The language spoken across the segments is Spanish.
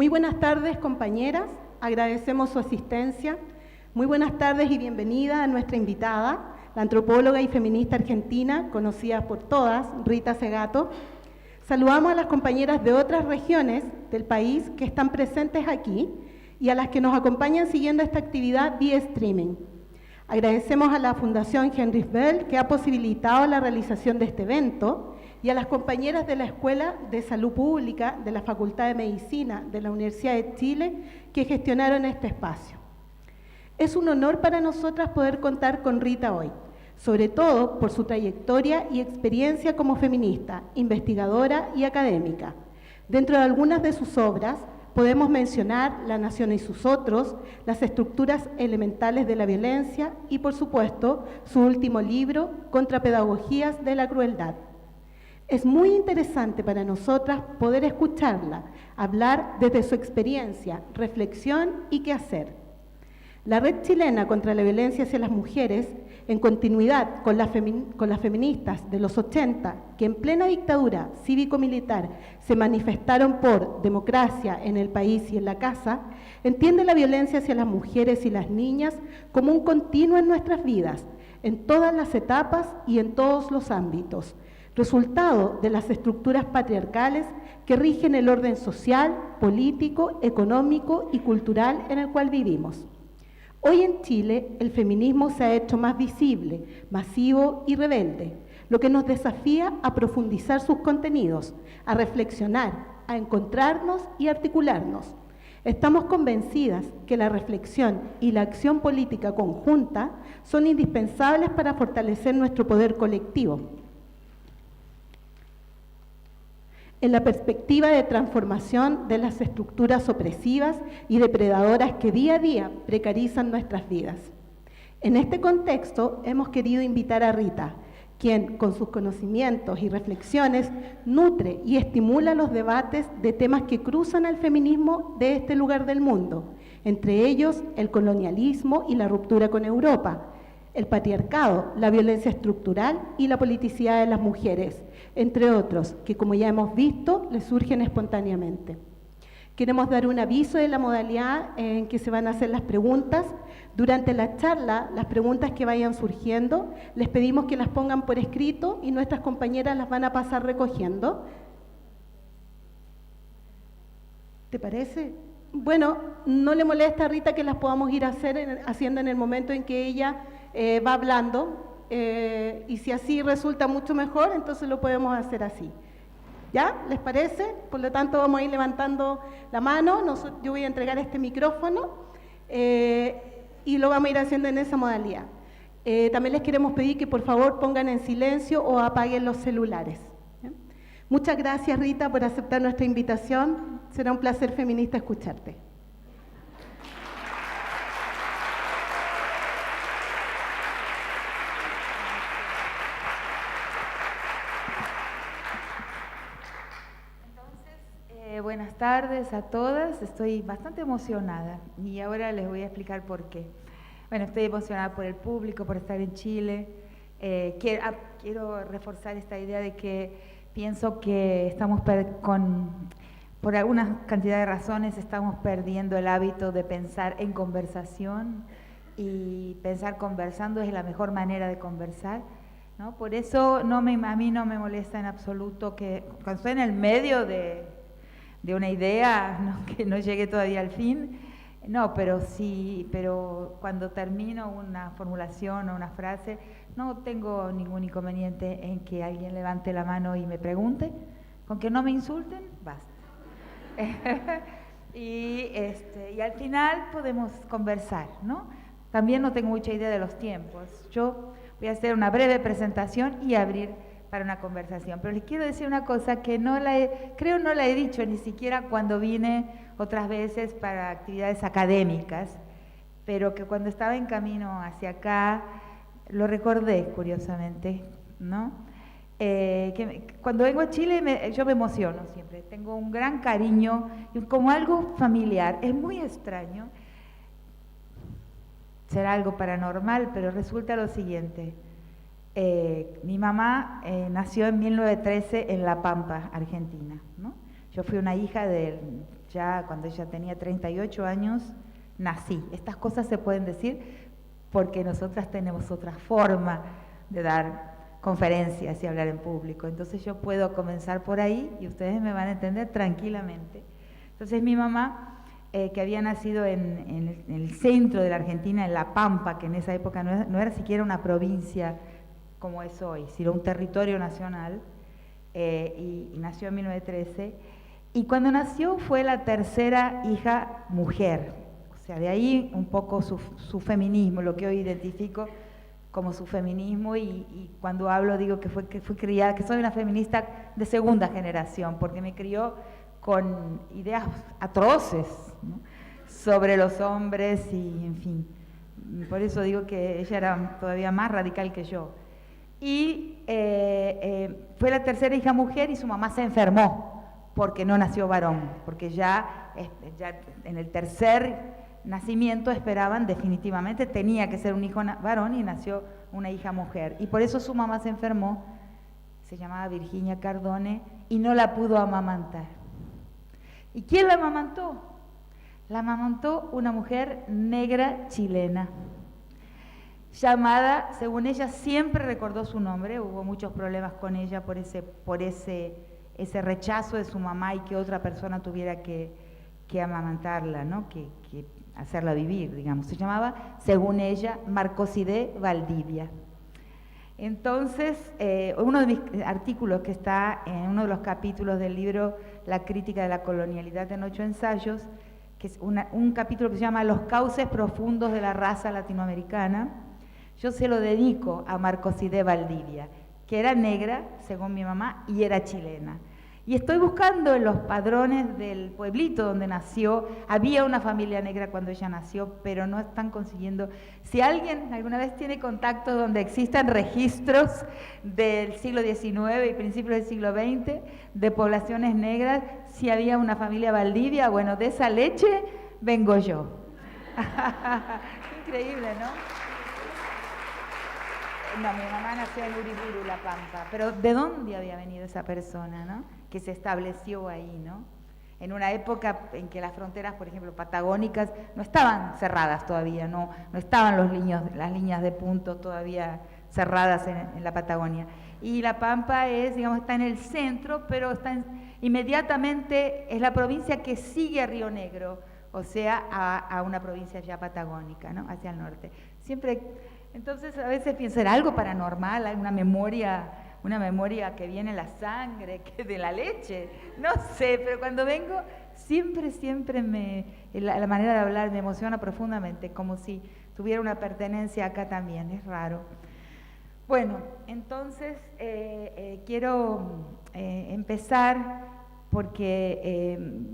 Muy buenas tardes, compañeras. Agradecemos su asistencia. Muy buenas tardes y bienvenida a nuestra invitada, la antropóloga y feminista argentina, conocida por todas, Rita Segato. Saludamos a las compañeras de otras regiones del país que están presentes aquí y a las que nos acompañan siguiendo esta actividad vía streaming. Agradecemos a la Fundación Heinrich Böll que ha posibilitado la realización de este evento y a las compañeras de la Escuela de Salud Pública de la Facultad de Medicina de la Universidad de Chile que gestionaron este espacio. Es un honor para nosotras poder contar con Rita hoy, sobre todo por su trayectoria y experiencia como feminista, investigadora y académica. Dentro de algunas de sus obras podemos mencionar La nación y sus otros, las estructuras elementales de la violencia y, por supuesto, su último libro, Contrapedagogías de la crueldad. Es muy interesante para nosotras poder escucharla, hablar desde su experiencia, reflexión y quehacer. La Red Chilena contra la Violencia hacia las Mujeres, en continuidad con las feministas de los 80, que en plena dictadura cívico-militar se manifestaron por democracia en el país y en la casa, entiende la violencia hacia las mujeres y las niñas como un continuo en nuestras vidas, en todas las etapas y en todos los ámbitos, resultado de las estructuras patriarcales que rigen el orden social, político, económico y cultural en el cual vivimos. Hoy en Chile el feminismo se ha hecho más visible, masivo y rebelde, lo que nos desafía a profundizar sus contenidos, a reflexionar, a encontrarnos y articularnos. Estamos convencidas que la reflexión y la acción política conjunta son indispensables para fortalecer nuestro poder colectivo. En la perspectiva de transformación de las estructuras opresivas y depredadoras que día a día precarizan nuestras vidas. En este contexto hemos querido invitar a Rita, quien con sus conocimientos y reflexiones nutre y estimula los debates de temas que cruzan al feminismo de este lugar del mundo, entre ellos el colonialismo y la ruptura con Europa, el patriarcado, la violencia estructural y la politicidad de las mujeres, entre otros, que como ya hemos visto, les surgen espontáneamente. Queremos dar un aviso de la modalidad en que se van a hacer las preguntas. Durante la charla, las preguntas que vayan surgiendo, les pedimos que las pongan por escrito y nuestras compañeras las van a pasar recogiendo. ¿Te parece? Bueno, no le molesta a Rita que las podamos ir haciendo en el momento en que ella va hablando. Y si así resulta mucho mejor, entonces lo podemos hacer así. ¿Ya? ¿Les parece? Por lo tanto, vamos a ir levantando la mano. Yo voy a entregar este micrófono y lo vamos a ir haciendo en esa modalidad. También les queremos pedir que por favor pongan en silencio o apaguen los celulares. ¿Ya? Muchas gracias, Rita, por aceptar nuestra invitación. Será un placer feminista escucharte. Buenas tardes a todas, estoy bastante emocionada y ahora les voy a explicar por qué. Bueno, estoy emocionada por el público, por estar en Chile. Quiero reforzar esta idea de que pienso que estamos por alguna cantidad de razones estamos perdiendo el hábito de pensar en conversación y pensar conversando es la mejor manera de conversar, ¿no? Por eso a mí no me molesta en absoluto que cuando estoy en el medio de una idea, ¿no? Que no llegue todavía al fin, no, pero cuando termino una formulación o una frase, no tengo ningún inconveniente en que alguien levante la mano y me pregunte, con que no me insulten, basta. Y al final podemos conversar, ¿no? También no tengo mucha idea de los tiempos. Yo voy a hacer una breve presentación y abrir para una conversación, pero les quiero decir una cosa que creo no la he dicho ni siquiera cuando vine otras veces para actividades académicas, pero que cuando estaba en camino hacia acá lo recordé curiosamente, ¿no? Cuando vengo a Chile yo me emociono siempre, tengo un gran cariño, como algo familiar, es muy extraño, será algo paranormal, pero resulta lo siguiente. Mi mamá nació en 1913 en La Pampa, Argentina, ¿no? Yo fui una hija del ya cuando ella tenía 38 años, nací. Estas cosas se pueden decir porque nosotras tenemos otra forma de dar conferencias y hablar en público. Entonces yo puedo comenzar por ahí y ustedes me van a entender tranquilamente. Entonces mi mamá, que había nacido en el centro de la Argentina, en La Pampa, que en esa época no era siquiera una provincia como es hoy, sino un territorio nacional, y nació en 1913, y cuando nació fue la tercera hija mujer, o sea, de ahí un poco su feminismo, lo que hoy identifico como su feminismo, y cuando hablo digo que fui criada, que soy una feminista de segunda generación, porque me crió con ideas atroces, ¿no?, sobre los hombres y, en fin, por eso digo que ella era todavía más radical que yo. Y fue la tercera hija mujer y su mamá se enfermó porque no nació varón, porque ya en el tercer nacimiento esperaban definitivamente, tenía que ser un hijo varón y nació una hija mujer. Y por eso su mamá se enfermó, se llamaba Virginia Cardone, y no la pudo amamantar. ¿Y quién la amamantó? La amamantó una mujer negra chilena, llamada, según ella, siempre recordó su nombre, hubo muchos problemas con ella por ese rechazo de su mamá y que otra persona tuviera que amamantarla, ¿no?, que hacerla vivir, digamos. Se llamaba, según ella, Marcoside Valdivia. Entonces, uno de mis artículos que está en uno de los capítulos del libro La crítica de la colonialidad en 8 ensayos, que es un capítulo que se llama Los cauces profundos de la raza latinoamericana, yo se lo dedico a Marcoside Valdivia, que era negra, según mi mamá, y era chilena. Y estoy buscando en los padrones del pueblito donde nació, había una familia negra cuando ella nació, pero no están consiguiendo. Si alguien alguna vez tiene contacto donde existan registros del siglo XIX y principios del siglo XX de poblaciones negras, si había una familia Valdivia, bueno, de esa leche vengo yo. Increíble, ¿no? No, mi mamá nació en Uriburu, La Pampa, pero ¿de dónde había venido esa persona, no?, que se estableció ahí, ¿no?, en una época en que las fronteras, por ejemplo, patagónicas, no estaban cerradas todavía, no estaban las líneas de punto todavía cerradas en la Patagonia. Y La Pampa está en el centro, pero inmediatamente es la provincia que sigue a Río Negro, o sea, a una provincia ya patagónica, ¿no?, hacia el norte. Entonces a veces pienso, ¿era algo paranormal? ¿Hay una memoria que viene en la sangre, que de la leche? No sé, pero cuando vengo siempre la manera de hablar me emociona profundamente, como si tuviera una pertenencia acá también, es raro. Bueno, entonces quiero empezar porque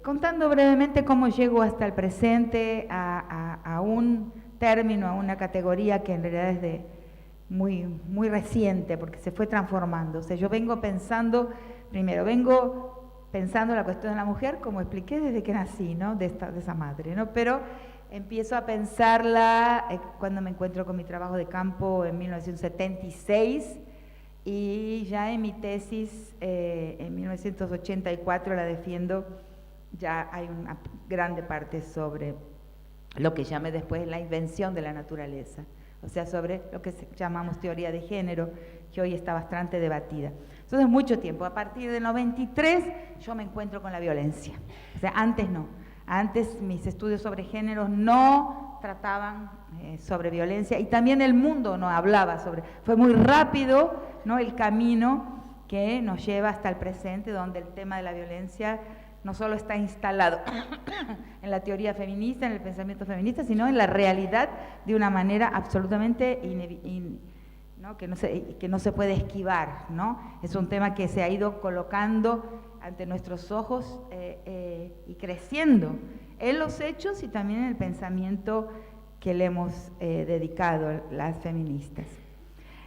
contando brevemente cómo llego hasta el presente a un término, a una categoría que en realidad es muy reciente, porque se fue transformando. O sea, yo vengo pensando la cuestión de la mujer, como expliqué desde que nací, ¿no?, de esa madre, ¿no?, pero empiezo a pensarla cuando me encuentro con mi trabajo de campo en 1976, y ya en mi tesis en 1984 la defiendo. Ya hay una grande parte sobre lo que llamé después la invención de la naturaleza, o sea, sobre lo que llamamos teoría de género, que hoy está bastante debatida. Entonces, mucho tiempo. A partir del 93 yo me encuentro con la violencia. O sea, antes no. Antes mis estudios sobre género no trataban sobre violencia, y también el mundo no hablaba sobre. Fue muy rápido, ¿no?, el camino que nos lleva hasta el presente, donde el tema de la violencia no solo está instalado en la teoría feminista, en el pensamiento feminista, sino en la realidad de una manera absolutamente ¿no?, que no se puede esquivar, ¿no? Es un tema que se ha ido colocando ante nuestros ojos y creciendo en los hechos y también en el pensamiento que le hemos dedicado las feministas.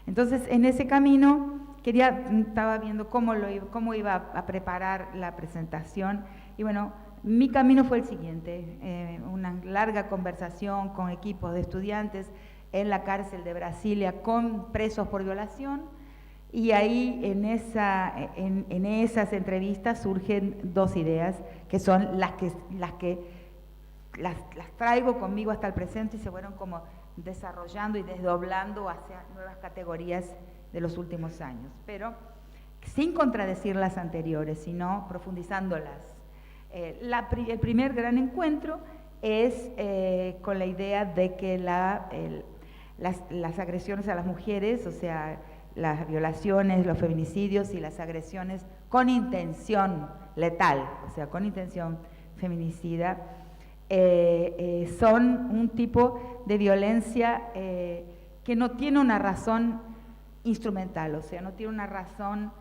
Entonces, en ese camino estaba viendo cómo iba a preparar la presentación, y bueno, mi camino fue el siguiente, una larga conversación con equipos de estudiantes en la cárcel de Brasilia con presos por violación, Y ahí en esas entrevistas surgen dos ideas que son las traigo conmigo hasta el presente y se fueron como desarrollando y desdoblando hacia nuevas categorías de los últimos años, pero sin contradecir las anteriores, sino profundizándolas. El primer gran encuentro es con la idea de que las agresiones a las mujeres, o sea, las violaciones, los feminicidios y las agresiones con intención letal, o sea, con intención feminicida, son un tipo de violencia que no tiene una razón instrumental, o sea, no tiene una razón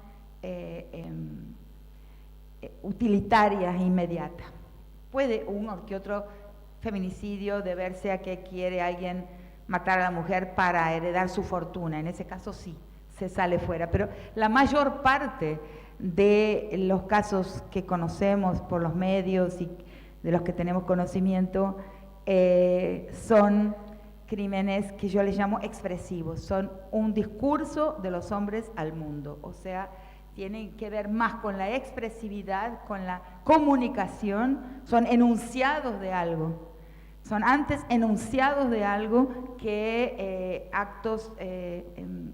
utilitaria e inmediata. Puede uno que otro feminicidio deberse a que quiere alguien matar a la mujer para heredar su fortuna, en ese caso sí, se sale fuera, pero la mayor parte de los casos que conocemos por los medios y de los que tenemos conocimiento son crímenes que yo les llamo expresivos, son un discurso de los hombres al mundo, o sea, tienen que ver más con la expresividad, con la comunicación, son enunciados de algo. Son antes enunciados de algo que actos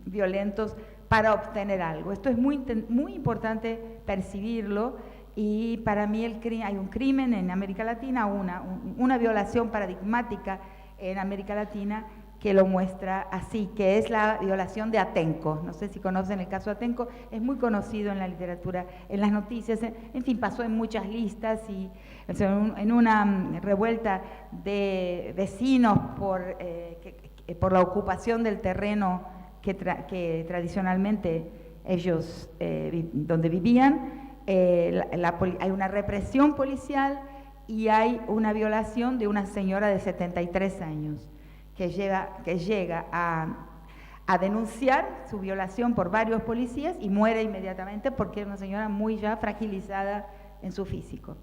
violentos para obtener algo. Esto es muy importante percibirlo y para mí hay un crimen en América Latina, una violación paradigmática en América Latina que lo muestra así, que es la violación de Atenco. No sé si conocen el caso Atenco, es muy conocido en la literatura, en las noticias, en fin, pasó en muchas listas y en una revuelta de vecinos por la ocupación del terreno que tradicionalmente ellos, donde vivían, hay una represión policial y hay una violación de una señora de 73 años que llega a denunciar su violación por varios policías y muere inmediatamente porque es una señora muy ya fragilizada en su físico.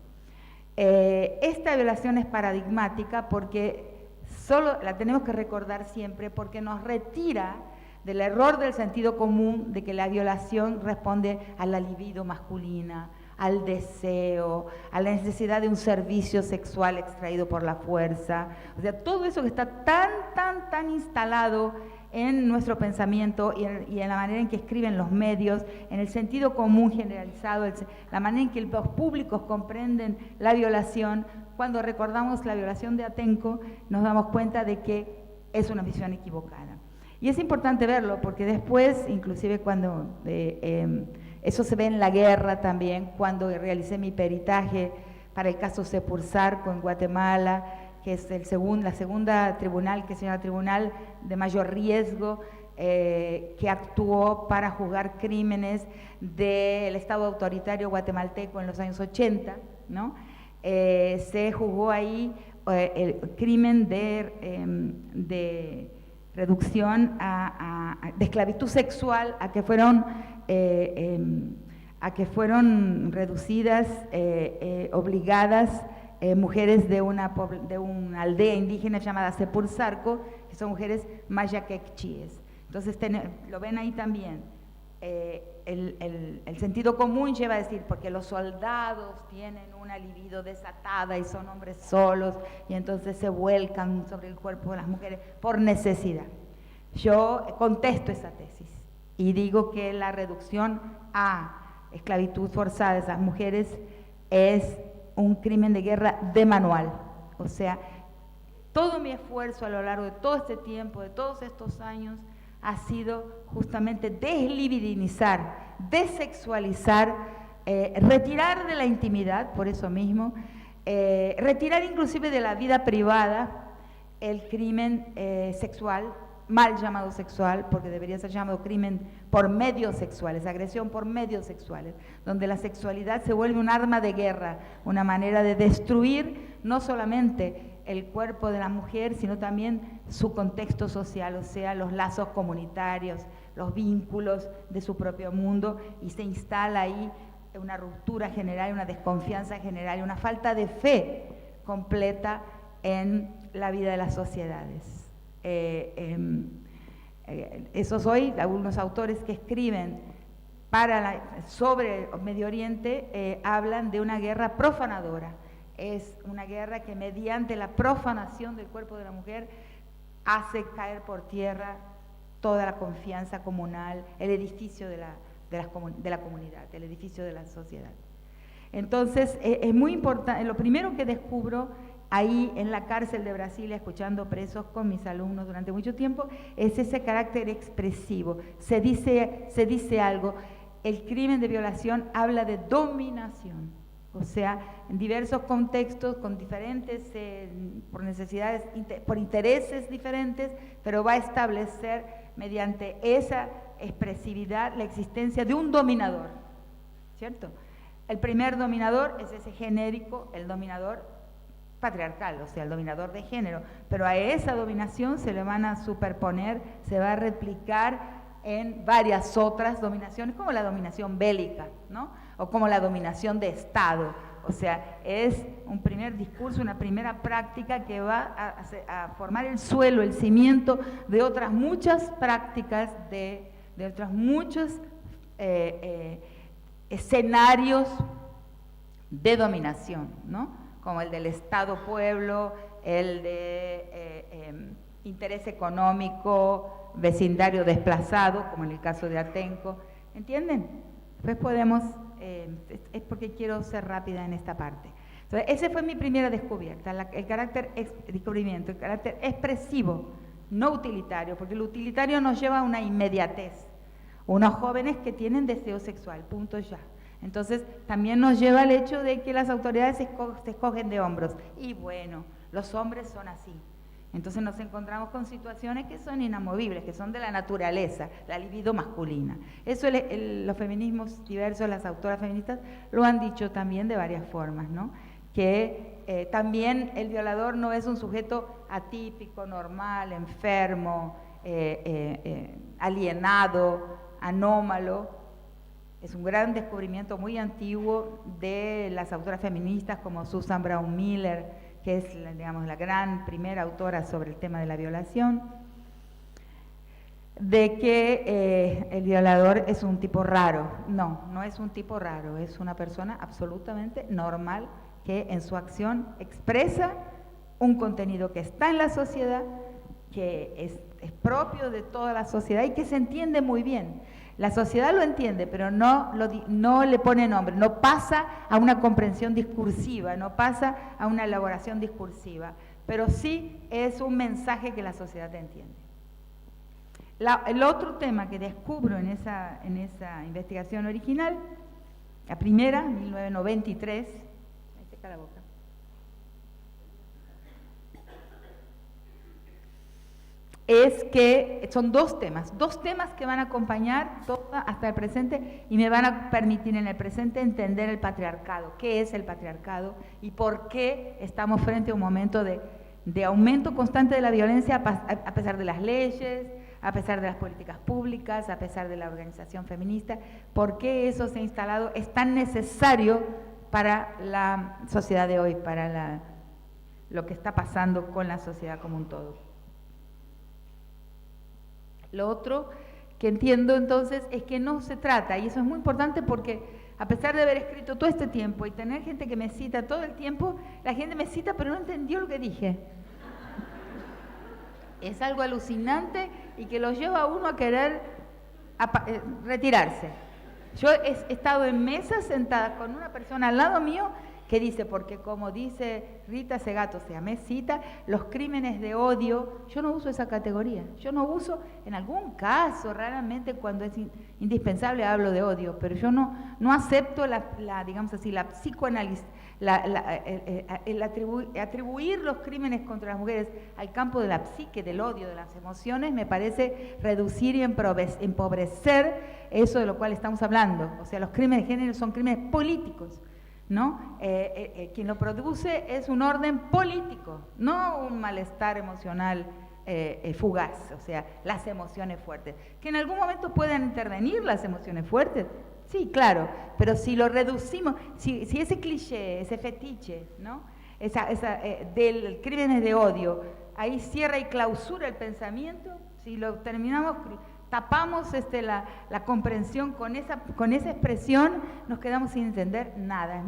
Esta violación es paradigmática porque solo la tenemos que recordar siempre porque nos retira del error del sentido común de que la violación responde a la libido masculina, al deseo, a la necesidad de un servicio sexual extraído por la fuerza. O sea, todo eso que está tan instalado en nuestro pensamiento y en la manera en que escriben los medios, en el sentido común generalizado, la manera en que los públicos comprenden la violación. Cuando recordamos la violación de Atenco, nos damos cuenta de que es una visión equivocada. Y es importante verlo porque después, inclusive cuando eso se ve en la guerra también, cuando realicé mi peritaje para el caso Sepursarco en Guatemala, que es la segunda tribunal, que se llama Tribunal de Mayor Riesgo, que actuó para juzgar crímenes del Estado autoritario guatemalteco en los años 80, ¿no? Se juzgó ahí el crimen de reducción de esclavitud sexual a que fueron reducidas, obligadas mujeres de una aldea indígena llamada Sepursarco, que son mujeres maya quechíes. Entonces lo ven ahí también. El sentido común lleva a decir, porque los soldados tienen una libido desatada y son hombres solos y entonces se vuelcan sobre el cuerpo de las mujeres por necesidad. Yo contesto esa tesis y digo que la reducción a esclavitud forzada de esas mujeres es un crimen de guerra de manual. O sea, todo mi esfuerzo a lo largo de todo este tiempo, de todos estos años, ha sido justamente deslibidinizar, desexualizar, retirar de la intimidad, por eso mismo, retirar inclusive de la vida privada el crimen sexual, mal llamado sexual, porque debería ser llamado crimen por medios sexuales, agresión por medios sexuales, donde la sexualidad se vuelve un arma de guerra, una manera de destruir no solamente el cuerpo de la mujer, sino también su contexto social, o sea, los lazos comunitarios, los vínculos de su propio mundo, y se instala ahí una ruptura general, una desconfianza general, una falta de fe completa en la vida de las sociedades. Esos hoy, algunos autores que escriben sobre Medio Oriente hablan de una guerra profanadora. Es una guerra que mediante la profanación del cuerpo de la mujer hace caer por tierra toda la confianza comunal, el edificio de la comunidad, el edificio de la sociedad. Entonces, es muy importante, lo primero que descubro ahí en la cárcel de Brasilia, escuchando presos con mis alumnos durante mucho tiempo, es ese carácter expresivo. Se dice algo, el crimen de violación habla de dominación. O sea, en diversos contextos, con diferentes, por necesidades, por intereses diferentes, pero va a establecer mediante esa expresividad la existencia de un dominador, ¿cierto? El primer dominador es ese genérico, el dominador patriarcal, o sea, el dominador de género, pero a esa dominación se le van a superponer, se va a replicar en varias otras dominaciones, como la dominación bélica, ¿no? O como la dominación de Estado. O sea, es un primer discurso, una primera práctica que va a formar el suelo, el cimiento de otras muchas prácticas, de otros muchos escenarios de dominación, ¿no? Como el del Estado-pueblo, el de interés económico, vecindario desplazado, como en el caso de Atenco, ¿entienden? Después podemos, es porque quiero ser rápida en esta parte. Entonces, esa fue mi primera descubierta, el carácter expresivo, no utilitario, porque el utilitario nos lleva a una inmediatez, unos jóvenes que tienen deseo sexual, punto ya. Entonces, también nos lleva al hecho de que las autoridades se escogen de hombros, y bueno, los hombres son así. Entonces nos encontramos con situaciones que son inamovibles, que son de la naturaleza, la libido masculina. Eso los feminismos diversos, las autoras feministas, lo han dicho también de varias formas, ¿no? Que también el violador no es un sujeto atípico, normal, enfermo, alienado, anómalo. Es un gran descubrimiento muy antiguo de las autoras feministas como Susan Brown Miller, que es, digamos, la gran primera autora sobre el tema de la violación, de que el violador es un tipo raro. No, no es un tipo raro, es una persona absolutamente normal que en su acción expresa un contenido que está en la sociedad, que es propio de toda la sociedad y que se entiende muy bien. La sociedad lo entiende, pero no le pone nombre, no pasa a una comprensión discursiva, no pasa a una elaboración discursiva, pero sí es un mensaje que la sociedad entiende. El otro tema que descubro en esa investigación original, la primera, 1993, me seca la boca, es que son dos temas que van a acompañar hasta el presente y me van a permitir en el presente entender el patriarcado, qué es el patriarcado y por qué estamos frente a un momento de aumento constante de la violencia a pesar de las leyes, a pesar de las políticas públicas, a pesar de la organización feminista, por qué eso se ha instalado, es tan necesario para la sociedad de hoy, para lo que está pasando con la sociedad como un todo. Lo otro que entiendo entonces es que no se trata, y eso es muy importante porque a pesar de haber escrito todo este tiempo y tener gente que me cita todo el tiempo, la gente me cita pero no entendió lo que dije. Es algo alucinante y que lo lleva a uno a querer retirarse. Yo he estado en mesas sentada con una persona al lado mío que dice, porque como dice Rita Segato, o sea, me cita, los crímenes de odio, yo no uso esa categoría, yo no uso, en algún caso, raramente cuando es indispensable hablo de odio, pero yo no acepto digamos así, la psicoanálisis, el atribuir los crímenes contra las mujeres al campo de la psique, del odio, de las emociones, me parece reducir y empobrecer eso de lo cual estamos hablando. O sea, los crímenes de género son crímenes políticos, ¿no? Quien lo produce es un orden político, no un malestar emocional fugaz, o sea, las emociones fuertes. Que en algún momento puedan intervenir las emociones fuertes, sí, claro, pero si lo reducimos, si ese cliché, ese fetiche, ¿no? Del crímenes de odio, ahí cierra y clausura el pensamiento, Si lo terminamos, tapamos la comprensión con esa expresión, nos quedamos sin entender nada.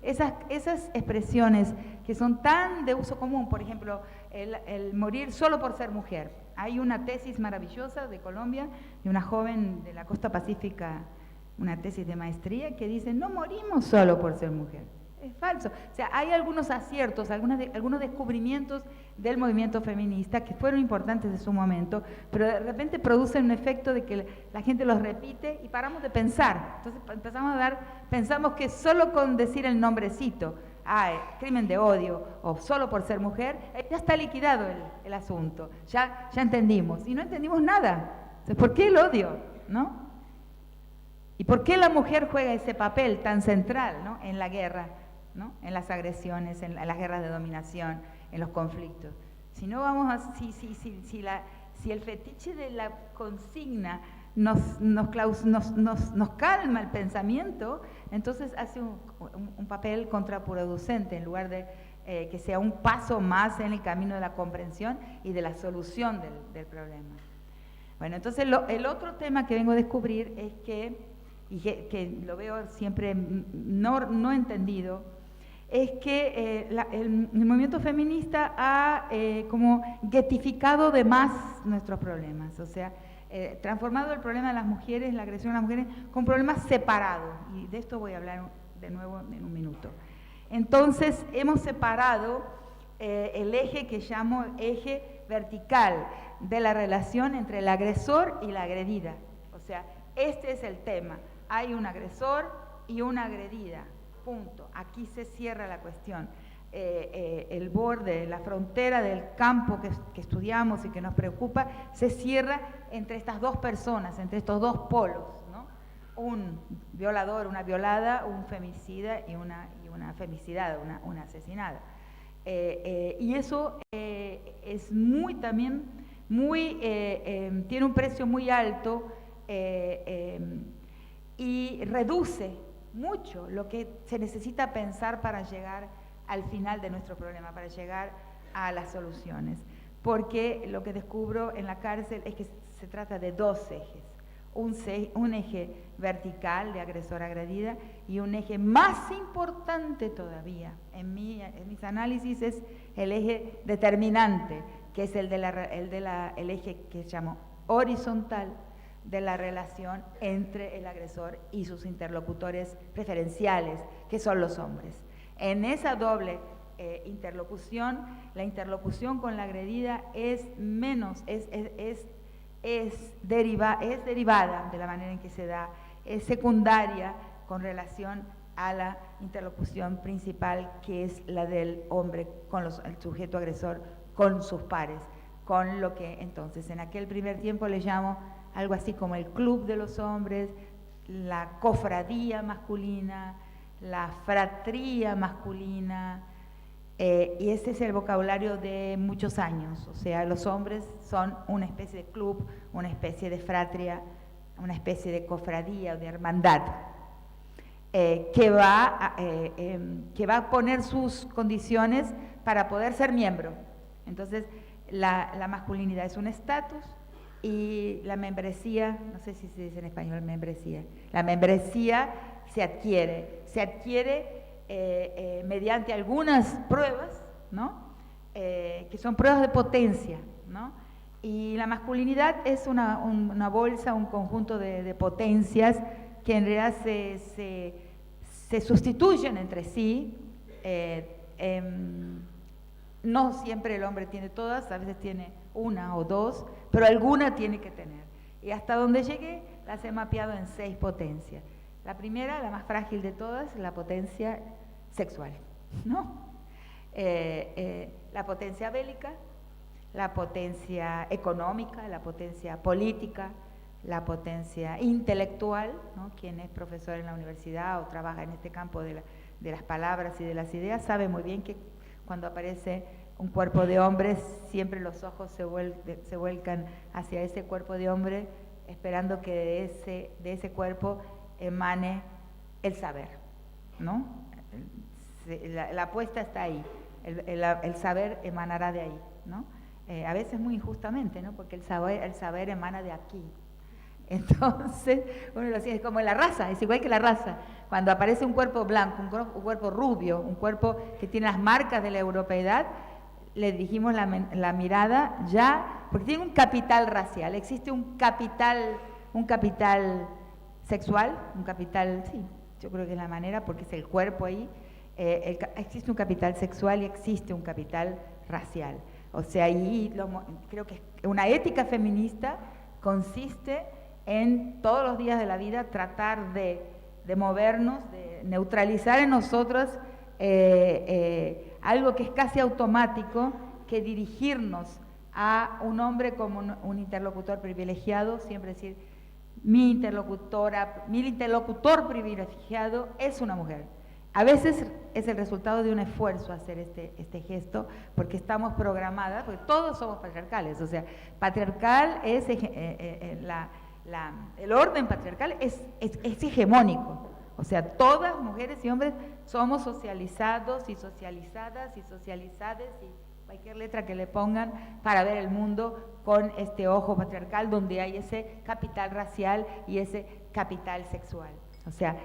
Esas expresiones que son tan de uso común, por ejemplo, el morir solo por ser mujer. Hay una tesis maravillosa de Colombia, de una joven de la costa pacífica, una tesis de maestría, que dice, no morimos solo por ser mujer. Es falso. O sea, hay algunos aciertos, algunos descubrimientos del movimiento feminista que fueron importantes en su momento, pero de repente producen un efecto de que la gente los repite y paramos de pensar. Entonces pensamos que solo con decir el nombrecito, crimen de odio, o solo por ser mujer, ya está liquidado el asunto, ya entendimos, y no entendimos nada. Entonces, ¿por qué el odio? ¿No? ¿Y por qué la mujer juega ese papel tan central, ¿no?, en la guerra, ¿no?, en las agresiones, en las guerras de dominación, en los conflictos? Si no vamos si el fetiche de la consigna nos calma el pensamiento, entonces hace un papel contraproducente en lugar de que sea un paso más en el camino de la comprensión y de la solución del problema. Bueno, entonces el otro tema que vengo a descubrir es que lo veo siempre no entendido, es que el movimiento feminista ha como getificado de más nuestros problemas, o sea, transformado el problema de las mujeres, la agresión a las mujeres, con problemas separados, y de esto voy a hablar de nuevo en un minuto. Entonces, hemos separado el eje que llamo eje vertical de la relación entre el agresor y la agredida, o sea, este es el tema. Hay un agresor y una agredida, punto. Aquí se cierra la cuestión. El borde, la frontera del campo que estudiamos y que nos preocupa, se cierra entre estas dos personas, entre estos dos polos, ¿no? Un violador, una violada, un femicida y una femicidada, una asesinada. Y eso es tiene un precio muy alto, y reduce mucho lo que se necesita pensar para llegar al final de nuestro problema, para llegar a las soluciones. Porque lo que descubro en la cárcel es que se trata de dos ejes. Un eje vertical de agresor-agredida y un eje más importante todavía, en mis análisis, es el eje determinante, que es el eje que llamo horizontal, de la relación entre el agresor y sus interlocutores preferenciales, que son los hombres. En esa doble interlocución, la interlocución con la agredida es derivada de la manera en que se da, es secundaria con relación a la interlocución principal, que es la del hombre con el sujeto agresor, con sus pares, con lo que entonces en aquel primer tiempo le llamo algo así como el club de los hombres, la cofradía masculina, la fratría masculina, y ese es el vocabulario de muchos años. O sea, los hombres son una especie de club, una especie de fratria, una especie de cofradía o de hermandad, que va a poner sus condiciones para poder ser miembro. Entonces, la masculinidad es un estatus, y la membresía, no sé si se dice en español membresía, la membresía se adquiere mediante algunas pruebas, ¿no?, que son pruebas de potencia, ¿no? Y la masculinidad es una bolsa, un conjunto de potencias que en realidad se sustituyen entre sí. No siempre el hombre tiene todas, a veces tiene una o dos, pero alguna tiene que tener. Y hasta donde llegué las he mapeado en 6 potencias. La primera, la más frágil de todas, la potencia sexual, ¿no? La potencia bélica, la potencia económica, la potencia política, la potencia intelectual, ¿no? Quien es profesor en la universidad o trabaja en este campo de las palabras y de las ideas sabe muy bien que cuando aparece un cuerpo de hombre, siempre los ojos se vuelcan hacia ese cuerpo de hombre, esperando que de ese cuerpo emane el saber, ¿no? La apuesta está ahí, el saber emanará de ahí, ¿no? a veces muy injustamente, ¿no? Porque el saber emana de aquí. Entonces, uno lo siente como la raza, es igual que la raza. Cuando aparece un cuerpo blanco, un cuerpo rubio, un cuerpo que tiene las marcas de la europeidad, le dirigimos la mirada ya, porque tiene un capital racial, existe un capital sexual, un capital, sí, yo creo que es la manera, porque es el cuerpo ahí, existe un capital sexual y existe un capital racial. O sea, creo que una ética feminista consiste en todos los días de la vida tratar de movernos, de neutralizar en nosotros algo que es casi automático, que dirigirnos a un hombre como un interlocutor privilegiado, siempre decir, mi interlocutor privilegiado es una mujer. A veces es el resultado de un esfuerzo hacer este gesto, porque estamos programadas, porque todos somos patriarcales, o sea, patriarcal es el orden patriarcal es hegemónico, o sea, todas mujeres y hombres somos socializados y socializadas y socializades y cualquier letra que le pongan para ver el mundo con este ojo patriarcal donde hay ese capital racial y ese capital sexual. O sea,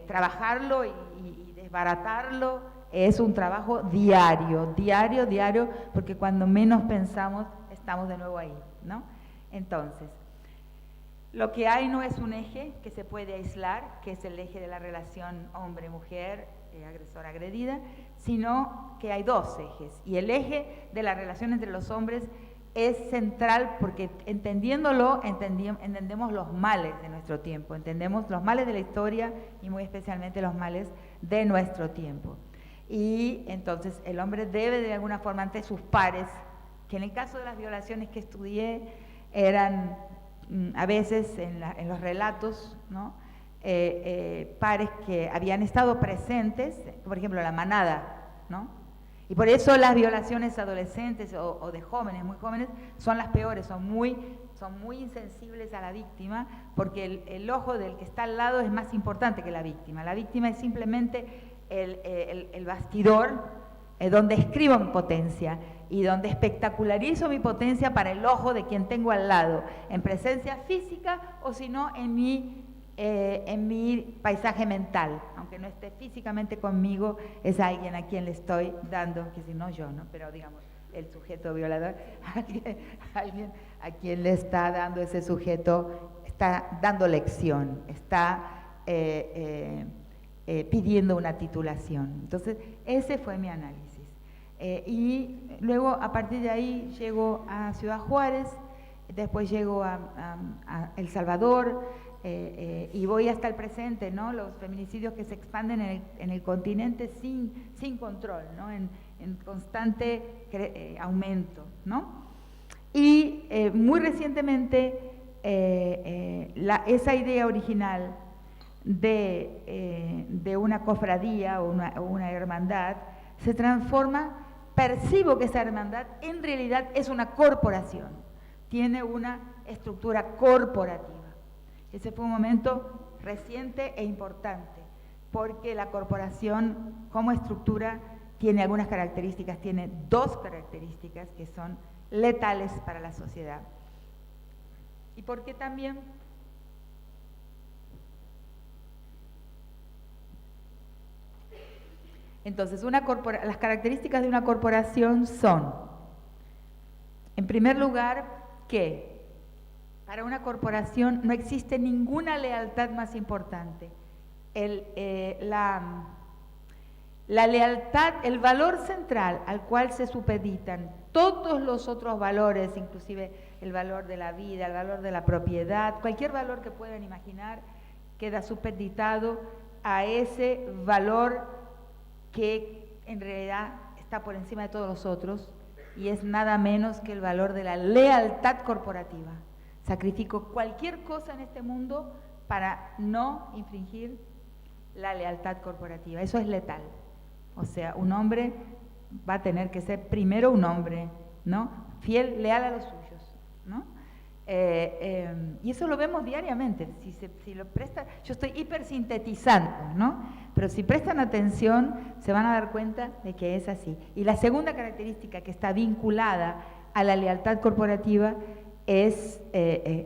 trabajarlo y desbaratarlo es un trabajo diario, porque cuando menos pensamos estamos de nuevo ahí, ¿no? Entonces, lo que hay no es un eje que se puede aislar, que es el eje de la relación hombre-mujer, agresor-agredida, sino que hay dos ejes. Y el eje de la relación entre los hombres es central porque entendiéndolo, entendemos los males de nuestro tiempo, entendemos los males de la historia y muy especialmente los males de nuestro tiempo. Y entonces el hombre debe de alguna forma ante sus pares, que en el caso de las violaciones que estudié eran a veces en los relatos, ¿no? Pares que habían estado presentes, por ejemplo la manada, ¿no? Y por eso las violaciones adolescentes o de jóvenes, muy jóvenes, son las peores, son muy insensibles a la víctima, porque el ojo del que está al lado es más importante que la víctima. La víctima es simplemente el bastidor donde escribo mi potencia y donde espectacularizo mi potencia para el ojo de quien tengo al lado, en presencia física o si no en mi paisaje mental, aunque no esté físicamente conmigo, es alguien a quien le estoy dando, que si no yo, ¿no? Pero digamos, el sujeto violador, alguien a quien le está dando ese sujeto, está dando lección, está pidiendo una titulación. Entonces, ese fue mi análisis. Y luego, a partir de ahí, llego a Ciudad Juárez, después llego a El Salvador, y voy hasta el presente, ¿no? Los feminicidios que se expanden en el continente sin control, ¿no? En constante aumento, ¿no? Y muy recientemente esa idea original de una cofradía o una hermandad se transforma, percibo que esa hermandad en realidad es una corporación, tiene una estructura corporativa. Ese fue un momento reciente e importante, porque la corporación como estructura tiene algunas características, tiene dos características que son letales para la sociedad. Y porque también entonces las características de una corporación son, en primer lugar, que para una corporación no existe ninguna lealtad más importante. La lealtad, el valor central al cual se supeditan todos los otros valores, inclusive el valor de la vida, el valor de la propiedad, cualquier valor que puedan imaginar, queda supeditado a ese valor que en realidad está por encima de todos los otros y es nada menos que el valor de la lealtad corporativa. Sacrifico cualquier cosa en este mundo para no infringir la lealtad corporativa. Eso es letal. O sea, un hombre va a tener que ser primero un hombre, ¿no? Fiel, leal a los suyos, ¿no? Y eso lo vemos diariamente. Si lo prestan, yo estoy hipersintetizando, ¿no? Pero si prestan atención, se van a dar cuenta de que es así. Y la segunda característica que está vinculada a la lealtad corporativa es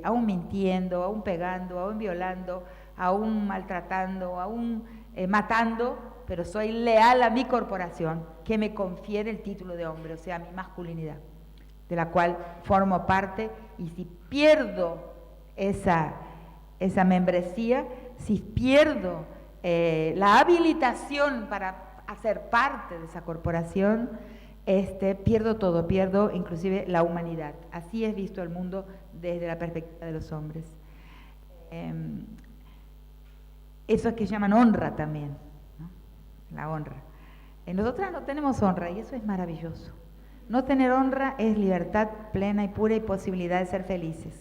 aún mintiendo, aún pegando, aún violando, aún maltratando, aún matando, pero soy leal a mi corporación, que me confiere el título de hombre, o sea, mi masculinidad, de la cual formo parte, y si pierdo esa membresía, si pierdo la habilitación para hacer parte de esa corporación, pierdo todo, pierdo inclusive la humanidad. Así es visto el mundo desde la perspectiva de los hombres. Eso es que llaman honra también, ¿no? La honra. Nosotras no tenemos honra y eso es maravilloso. No tener honra es libertad plena y pura y posibilidad de ser felices.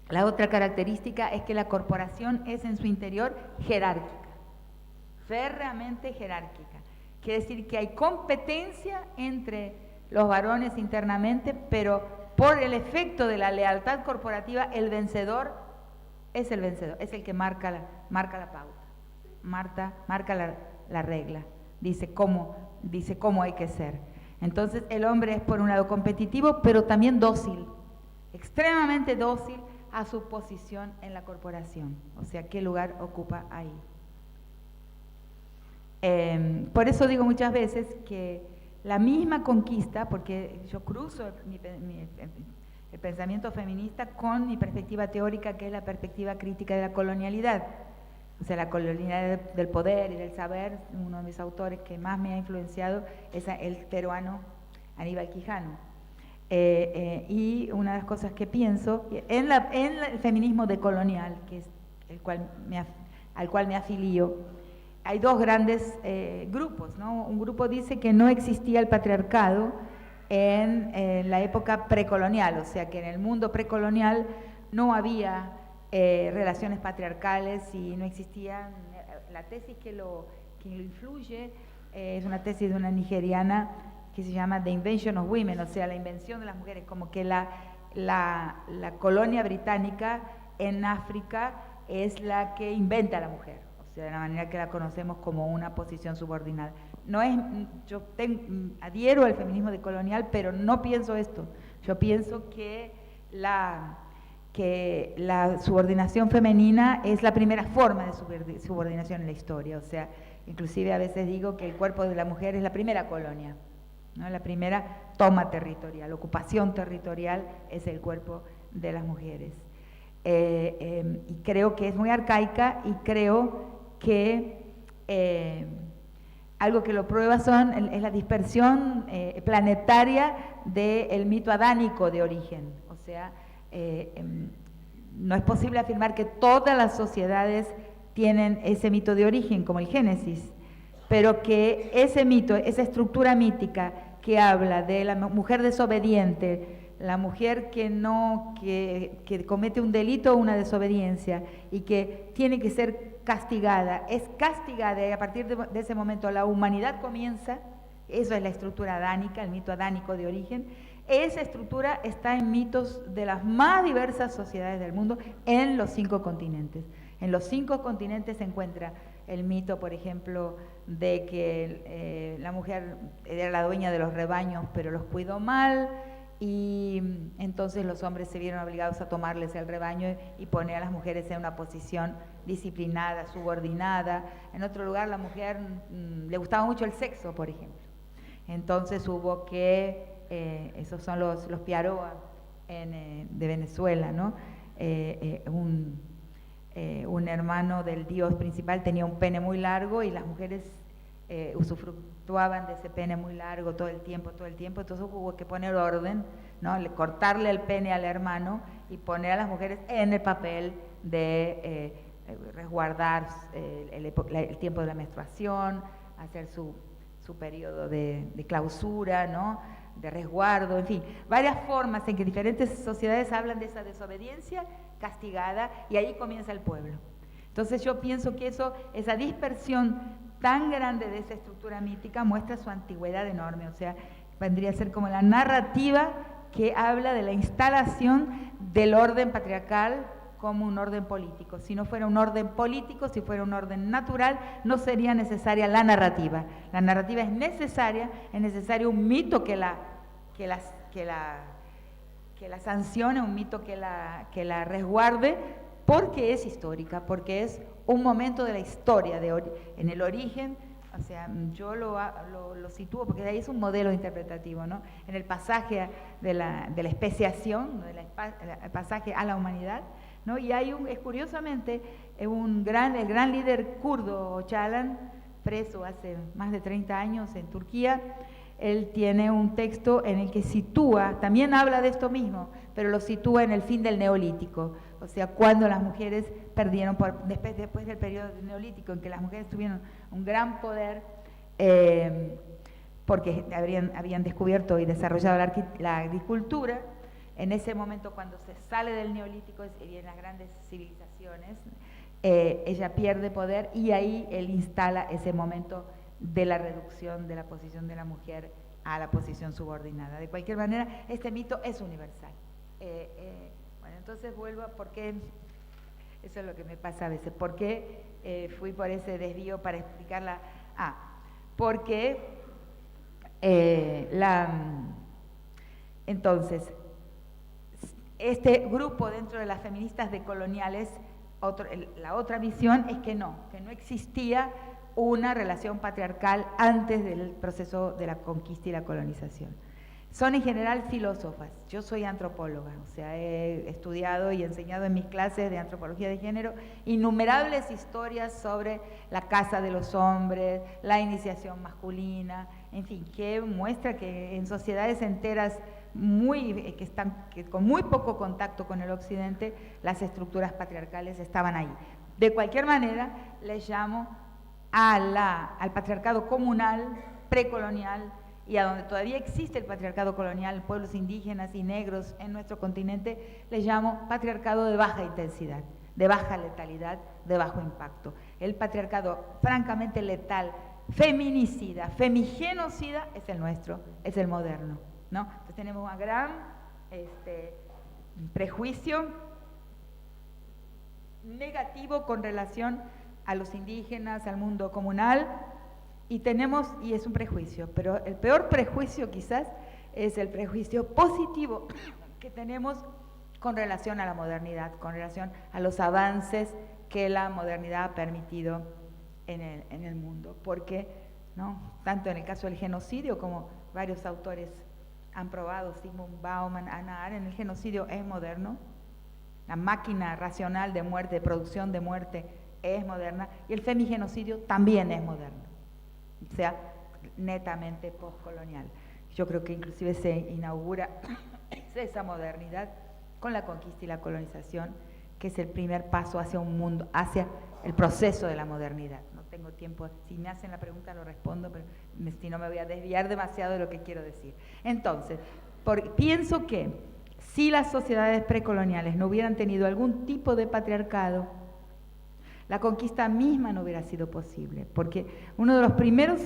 La otra característica es que la corporación es en su interior jerárquica, férreamente jerárquica. Quiere decir que hay competencia entre los varones internamente, pero por el efecto de la lealtad corporativa, el vencedor, es el que marca la pauta, marca la regla, dice cómo hay que ser. Entonces el hombre es por un lado competitivo, pero también dócil, extremadamente dócil a su posición en la corporación, o sea, qué lugar ocupa ahí. Por eso digo muchas veces que la misma conquista, porque yo cruzo el pensamiento feminista con mi perspectiva teórica, que es la perspectiva crítica de la colonialidad, o sea, la colonialidad del poder y del saber. Uno de mis autores que más me ha influenciado es el peruano Aníbal Quijano. Y una de las cosas que pienso en el feminismo decolonial, que es al cual me afilio, hay dos grandes grupos, ¿no? Un grupo dice que no existía el patriarcado en la época precolonial, o sea que en el mundo precolonial no había relaciones patriarcales y no existían. La tesis que lo influye es una tesis de una nigeriana que se llama The Invention of Women, o sea, la invención de las mujeres, como que la colonia británica en África es la que inventa a la mujer, o sea, de la manera que la conocemos como una posición subordinada. No es, adhiero al feminismo decolonial, pero no pienso esto. Yo pienso que la subordinación femenina es la primera forma de subordinación en la historia, o sea, inclusive a veces digo que el cuerpo de la mujer es la primera colonia, ¿no? La primera toma territorial, ocupación territorial es el cuerpo de las mujeres. Y creo que es muy arcaica y creo que algo que lo prueba es la dispersión planetaria del mito adánico de origen. O sea, no es posible afirmar que todas las sociedades tienen ese mito de origen, como el Génesis, pero que ese mito, esa estructura mítica que habla de la mujer desobediente, la mujer que comete un delito o una desobediencia y que tiene que ser castigada, es castigada, y a partir de ese momento la humanidad comienza. Eso es la estructura adánica, el mito adánico de origen. Esa estructura está en mitos de las más diversas sociedades del mundo en los 5 continentes. En los 5 continentes se encuentra el mito, por ejemplo, de que la mujer era la dueña de los rebaños, pero los cuidó mal, y entonces los hombres se vieron obligados a tomarles el rebaño y poner a las mujeres en una posición disciplinada, subordinada. En otro lugar, la mujer le gustaba mucho el sexo, por ejemplo. Entonces hubo que, esos son los Piaroa de Venezuela, ¿no? Un hermano del dios principal tenía un pene muy largo y las mujeres usufructuaban de ese pene muy largo todo el tiempo, entonces hubo que poner orden, ¿no? Cortarle el pene al hermano y poner a las mujeres en el papel de resguardar el tiempo de la menstruación, hacer su periodo de clausura, ¿no? De resguardo, en fin, varias formas en que diferentes sociedades hablan de esa desobediencia castigada, y ahí comienza el pueblo. Entonces yo pienso que esa dispersión tan grande de esa estructura mítica muestra su antigüedad enorme, o sea, vendría a ser como la narrativa que habla de la instalación del orden patriarcal como un orden político. Si no fuera un orden político, si fuera un orden natural, no sería necesaria la narrativa. La narrativa es necesario un mito que la sancione, un mito que la resguarde, porque es histórica, porque es un momento de la historia, en el origen. O sea, yo lo sitúo porque de ahí es un modelo interpretativo, ¿no? En el pasaje de la especiación, el pasaje a la humanidad, ¿no? Y hay curiosamente, el gran líder kurdo, Öcalan, preso hace más de 30 años en Turquía, él tiene un texto en el que sitúa, también habla de esto mismo, pero lo sitúa en el fin del Neolítico, o sea, cuando las mujeres perdieron, después del periodo neolítico, en que las mujeres tuvieron un gran poder, porque habían descubierto y desarrollado la agricultura. En ese momento, cuando se sale del Neolítico y en las grandes civilizaciones, ella pierde poder, y ahí él instala ese momento de la reducción de la posición de la mujer a la posición subordinada. De cualquier manera, este mito es universal. Bueno, entonces vuelvo a por qué, eso es lo que me pasa a veces, por qué fui por ese desvío para explicarla. Porque entonces, este grupo dentro de las feministas decoloniales, la otra visión es que no existía una relación patriarcal antes del proceso de la conquista y la colonización. Son en general filósofas. Yo soy antropóloga, o sea, he estudiado y enseñado en mis clases de antropología de género innumerables historias sobre la casa de los hombres, la iniciación masculina, en fin, que muestra que en sociedades enteras que con muy poco contacto con el occidente, las estructuras patriarcales estaban ahí. De cualquier manera, les llamo al patriarcado comunal, precolonial, y a donde todavía existe el patriarcado colonial, pueblos indígenas y negros en nuestro continente, les llamo patriarcado de baja intensidad, de baja letalidad, de bajo impacto. El patriarcado francamente letal, feminicida, femigenocida, es el nuestro, es el moderno, ¿no? Entonces tenemos un gran prejuicio negativo con relación a los indígenas, al mundo comunal, y es un prejuicio, pero el peor prejuicio quizás es el prejuicio positivo que tenemos con relación a la modernidad, con relación a los avances que la modernidad ha permitido en el mundo, porque, ¿no?, tanto en el caso del genocidio, como varios autores han probado, Zygmunt Bauman, Hannah Arendt, el genocidio es moderno, la máquina racional de muerte, de producción de muerte, es moderna, y el femigenocidio también es moderno, o sea, netamente postcolonial. Yo creo que inclusive se inaugura esa modernidad con la conquista y la colonización, que es el primer paso hacia un mundo, hacia el proceso de la modernidad. No tengo tiempo, si me hacen la pregunta lo respondo, pero si no me voy a desviar demasiado de lo que quiero decir. Entonces, pienso que si las sociedades precoloniales no hubieran tenido algún tipo de patriarcado, la conquista misma no hubiera sido posible, porque uno de los primeros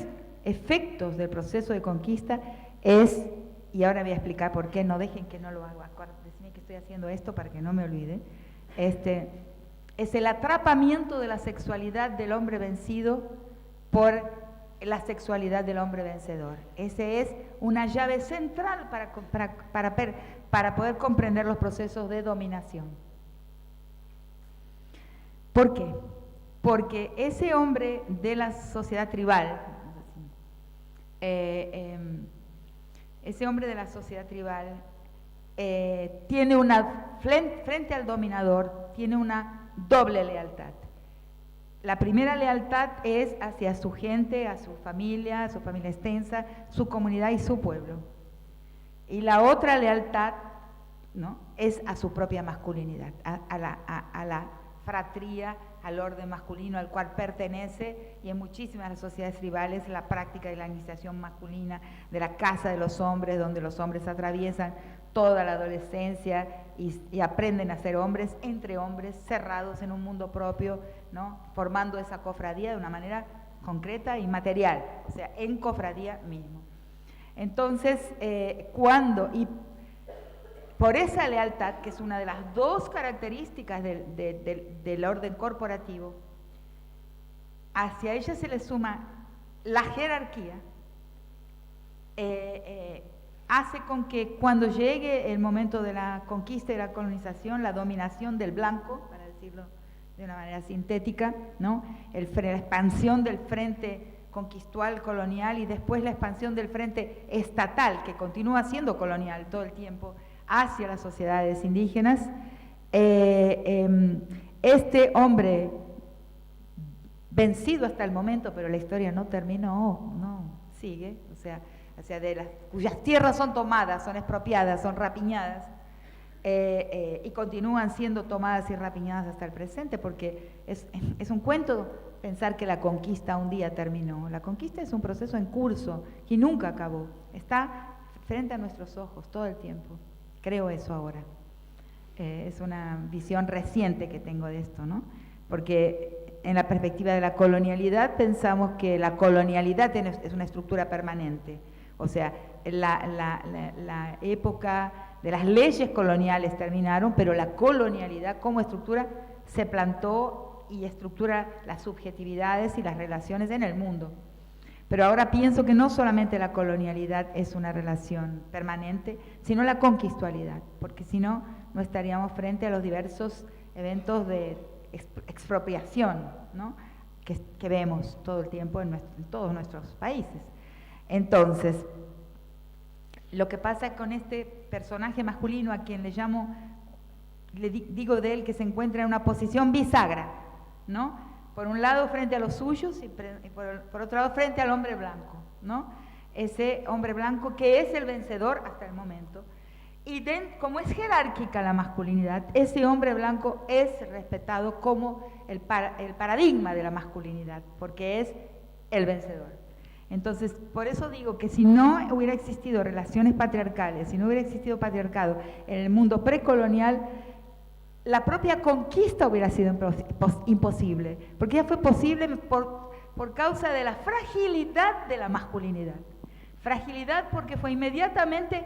efectos del proceso de conquista es, y ahora voy a explicar por qué, no dejen que no lo haga, decime que estoy haciendo esto para que no me olvide, es el atrapamiento de la sexualidad del hombre vencido por la sexualidad del hombre vencedor. Ese es una llave central para poder comprender los procesos de dominación. ¿Por qué? Porque ese hombre de la sociedad tribal, tiene frente al dominador, tiene una doble lealtad. La primera lealtad es hacia su gente, a su familia extensa, su comunidad y su pueblo. Y la otra lealtad, ¿no?, es a su propia masculinidad, a la fratría, al orden masculino al cual pertenece, y en muchísimas de las sociedades tribales la práctica de la iniciación masculina, de la casa de los hombres, donde los hombres atraviesan toda la adolescencia y aprenden a ser hombres entre hombres, cerrados en un mundo propio, ¿no?, formando esa cofradía de una manera concreta y material, o sea, en cofradía mismo. Entonces, por esa lealtad, que es una de las dos características del orden corporativo, hacia ella se le suma la jerarquía, hace con que cuando llegue el momento de la conquista y la colonización, la dominación del blanco, para decirlo de una manera sintética, ¿no? La expansión del frente conquistal colonial y después la expansión del frente estatal, que continúa siendo colonial todo el tiempo, hacia las sociedades indígenas, este hombre vencido hasta el momento, pero la historia no terminó, no, sigue, o sea, cuyas tierras son tomadas, son expropiadas, son rapiñadas, y continúan siendo tomadas y rapiñadas hasta el presente, porque es un cuento pensar que la conquista un día terminó. La conquista es un proceso en curso y nunca acabó, está frente a nuestros ojos todo el tiempo. Creo eso ahora. Es una visión reciente que tengo de esto, ¿no? Porque en la perspectiva de la colonialidad pensamos que la colonialidad es una estructura permanente. O sea, la época de las leyes coloniales terminaron, pero la colonialidad como estructura se plantó y estructura las subjetividades y las relaciones en el mundo. Pero ahora pienso que no solamente la colonialidad es una relación permanente, sino la conquistualidad, porque si no, no estaríamos frente a los diversos eventos de expropiación, ¿no? que vemos todo el tiempo en todos nuestros países. Entonces, lo que pasa con este personaje masculino, a quien le llamo, digo de él que se encuentra en una posición bisagra, ¿no? Por un lado frente a los suyos y por otro lado frente al hombre blanco, ¿no? Ese hombre blanco que es el vencedor hasta el momento. Y como es jerárquica la masculinidad, ese hombre blanco es respetado como el paradigma de la masculinidad, porque es el vencedor. Entonces, por eso digo que si no hubiera existido relaciones patriarcales, si no hubiera existido patriarcado en el mundo precolonial, la propia conquista hubiera sido imposible, porque ya fue posible por causa de la fragilidad de la masculinidad. Fragilidad porque fue inmediatamente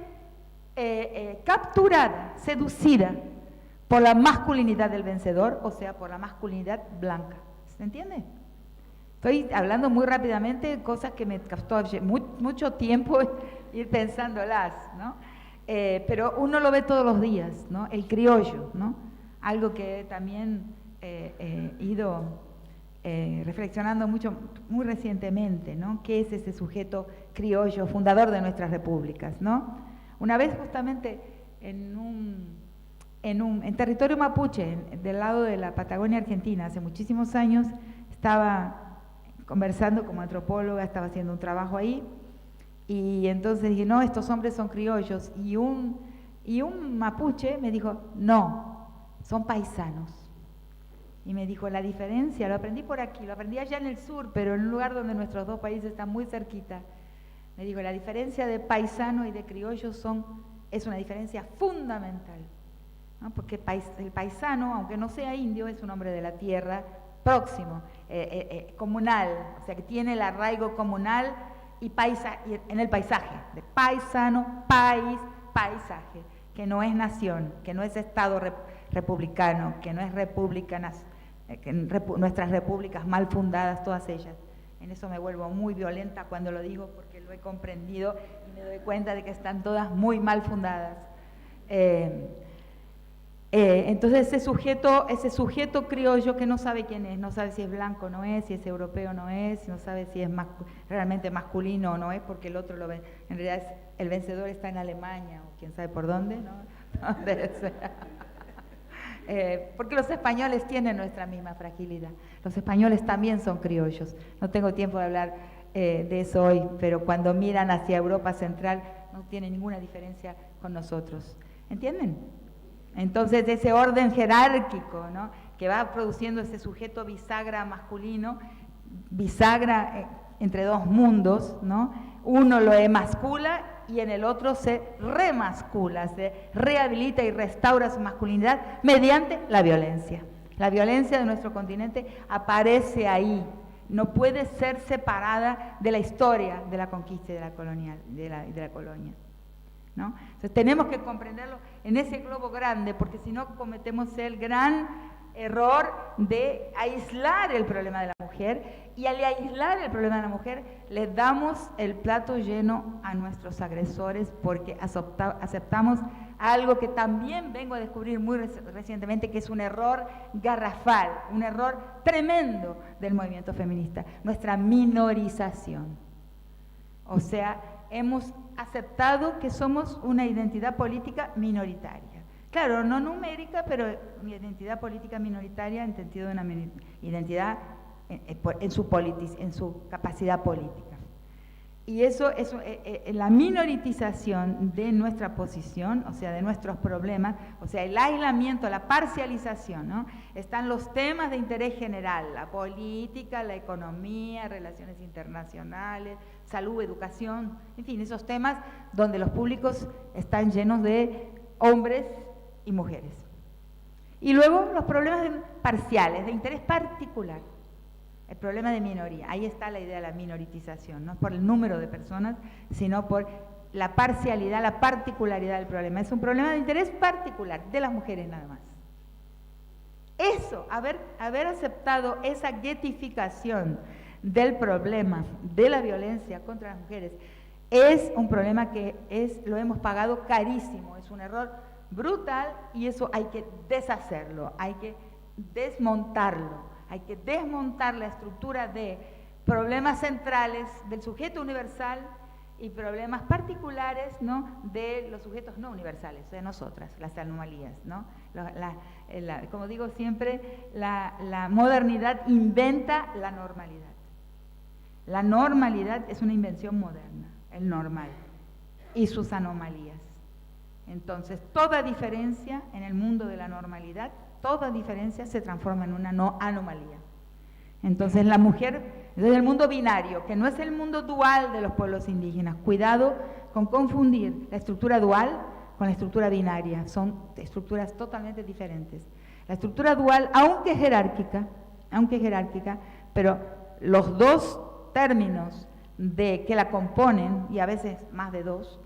capturada, seducida por la masculinidad del vencedor, o sea, por la masculinidad blanca. ¿Se entiende? Estoy hablando muy rápidamente, cosas que me costó mucho tiempo ir pensándolas, ¿no? Pero uno lo ve todos los días, ¿no? El criollo, ¿no? Algo que también he ido reflexionando muy recientemente, ¿no? ¿Qué es ese sujeto criollo, fundador de nuestras repúblicas, ¿no? Una vez justamente en territorio mapuche, del lado de la Patagonia Argentina, hace muchísimos años, estaba conversando como antropóloga, estaba haciendo un trabajo ahí, y entonces dije, no, estos hombres son criollos, y un mapuche me dijo, no, son paisanos. Y me dijo, la diferencia, lo aprendí por aquí, lo aprendí allá en el sur, pero en un lugar donde nuestros dos países están muy cerquita. Me dijo, la diferencia de paisano y de criollo es una diferencia fundamental, ¿no? Porque el paisano, aunque no sea indio, es un hombre de la tierra, próximo, comunal, o sea que tiene el arraigo comunal y en el paisaje, de paisano, paisaje, que no es nación, que no es Estado republicano, que no es nuestras repúblicas mal fundadas, todas ellas. En eso me vuelvo muy violenta cuando lo digo, porque lo he comprendido y me doy cuenta de que están todas muy mal fundadas. Entonces ese sujeto criollo que no sabe quién es, no sabe si es blanco o no es, si es europeo o no es, no sabe si es realmente masculino o no es, porque el otro lo ve. En realidad el vencedor está en Alemania o quién sabe por dónde, ¿no? Porque los españoles tienen nuestra misma fragilidad. Los españoles también son criollos. No tengo tiempo de hablar de eso hoy, pero cuando miran hacia Europa Central no tiene ninguna diferencia con nosotros. ¿Entienden? Entonces ese orden jerárquico, ¿no? Que va produciendo ese sujeto bisagra masculino, bisagra entre dos mundos, ¿no? Uno lo emascula y en el otro se remascula, se rehabilita y restaura su masculinidad mediante la violencia. La violencia de nuestro continente aparece ahí, no puede ser separada de la historia de la conquista y de la colonia. ¿no? Entonces tenemos que comprenderlo en ese globo grande, porque si no cometemos el gran error de aislar el problema de la mujer, y al aislar el problema de la mujer le damos el plato lleno a nuestros agresores, porque aceptamos algo que también vengo a descubrir muy recientemente, que es un error garrafal, un error tremendo del movimiento feminista, nuestra minorización. O sea, hemos aceptado que somos una identidad política minoritaria. Claro, no numérica, pero una identidad política minoritaria en sentido de una identidad en su capacidad política. Y eso es la minoritización de nuestra posición, o sea, de nuestros problemas, o sea, el aislamiento, la parcialización, ¿no? Están los temas de interés general, la política, la economía, relaciones internacionales, salud, educación, en fin, esos temas donde los públicos están llenos de hombres y mujeres. Y luego los problemas parciales, de interés particular. El problema de minoría, ahí está la idea de la minoritización, no es por el número de personas, sino por la parcialidad, la particularidad del problema. Es un problema de interés particular, de las mujeres nada más. Eso, haber aceptado esa guetificación del problema de la violencia contra las mujeres, es un problema que lo hemos pagado carísimo, es un error brutal y eso hay que deshacerlo, hay que desmontarlo. Hay que desmontar la estructura de problemas centrales del sujeto universal y problemas particulares, ¿no?, de los sujetos no universales, de nosotras, las anomalías, ¿no? Como digo siempre, la modernidad inventa la normalidad. La normalidad es una invención moderna, el normal, y sus anomalías. Entonces, toda diferencia en el mundo de la normalidad, toda diferencia se transforma en una anomalía. Entonces la mujer, desde el mundo binario, que no es el mundo dual de los pueblos indígenas, cuidado con confundir la estructura dual con la estructura binaria, son estructuras totalmente diferentes. La estructura dual, aunque jerárquica, pero los dos términos que la componen, y a veces más de dos,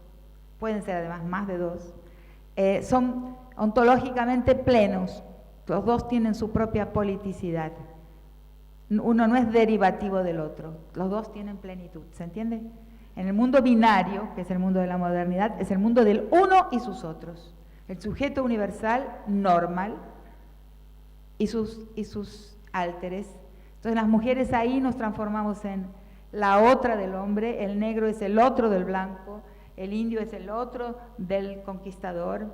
pueden ser además más de dos, son ontológicamente plenos. Los dos tienen su propia politicidad. Uno no es derivativo del otro. Los dos tienen plenitud. ¿Se entiende? En el mundo binario, que es el mundo de la modernidad, es el mundo del uno y sus otros. El sujeto universal normal y sus álteres. Entonces las mujeres ahí nos transformamos en la otra del hombre, el negro es el otro del blanco, el indio es el otro del conquistador.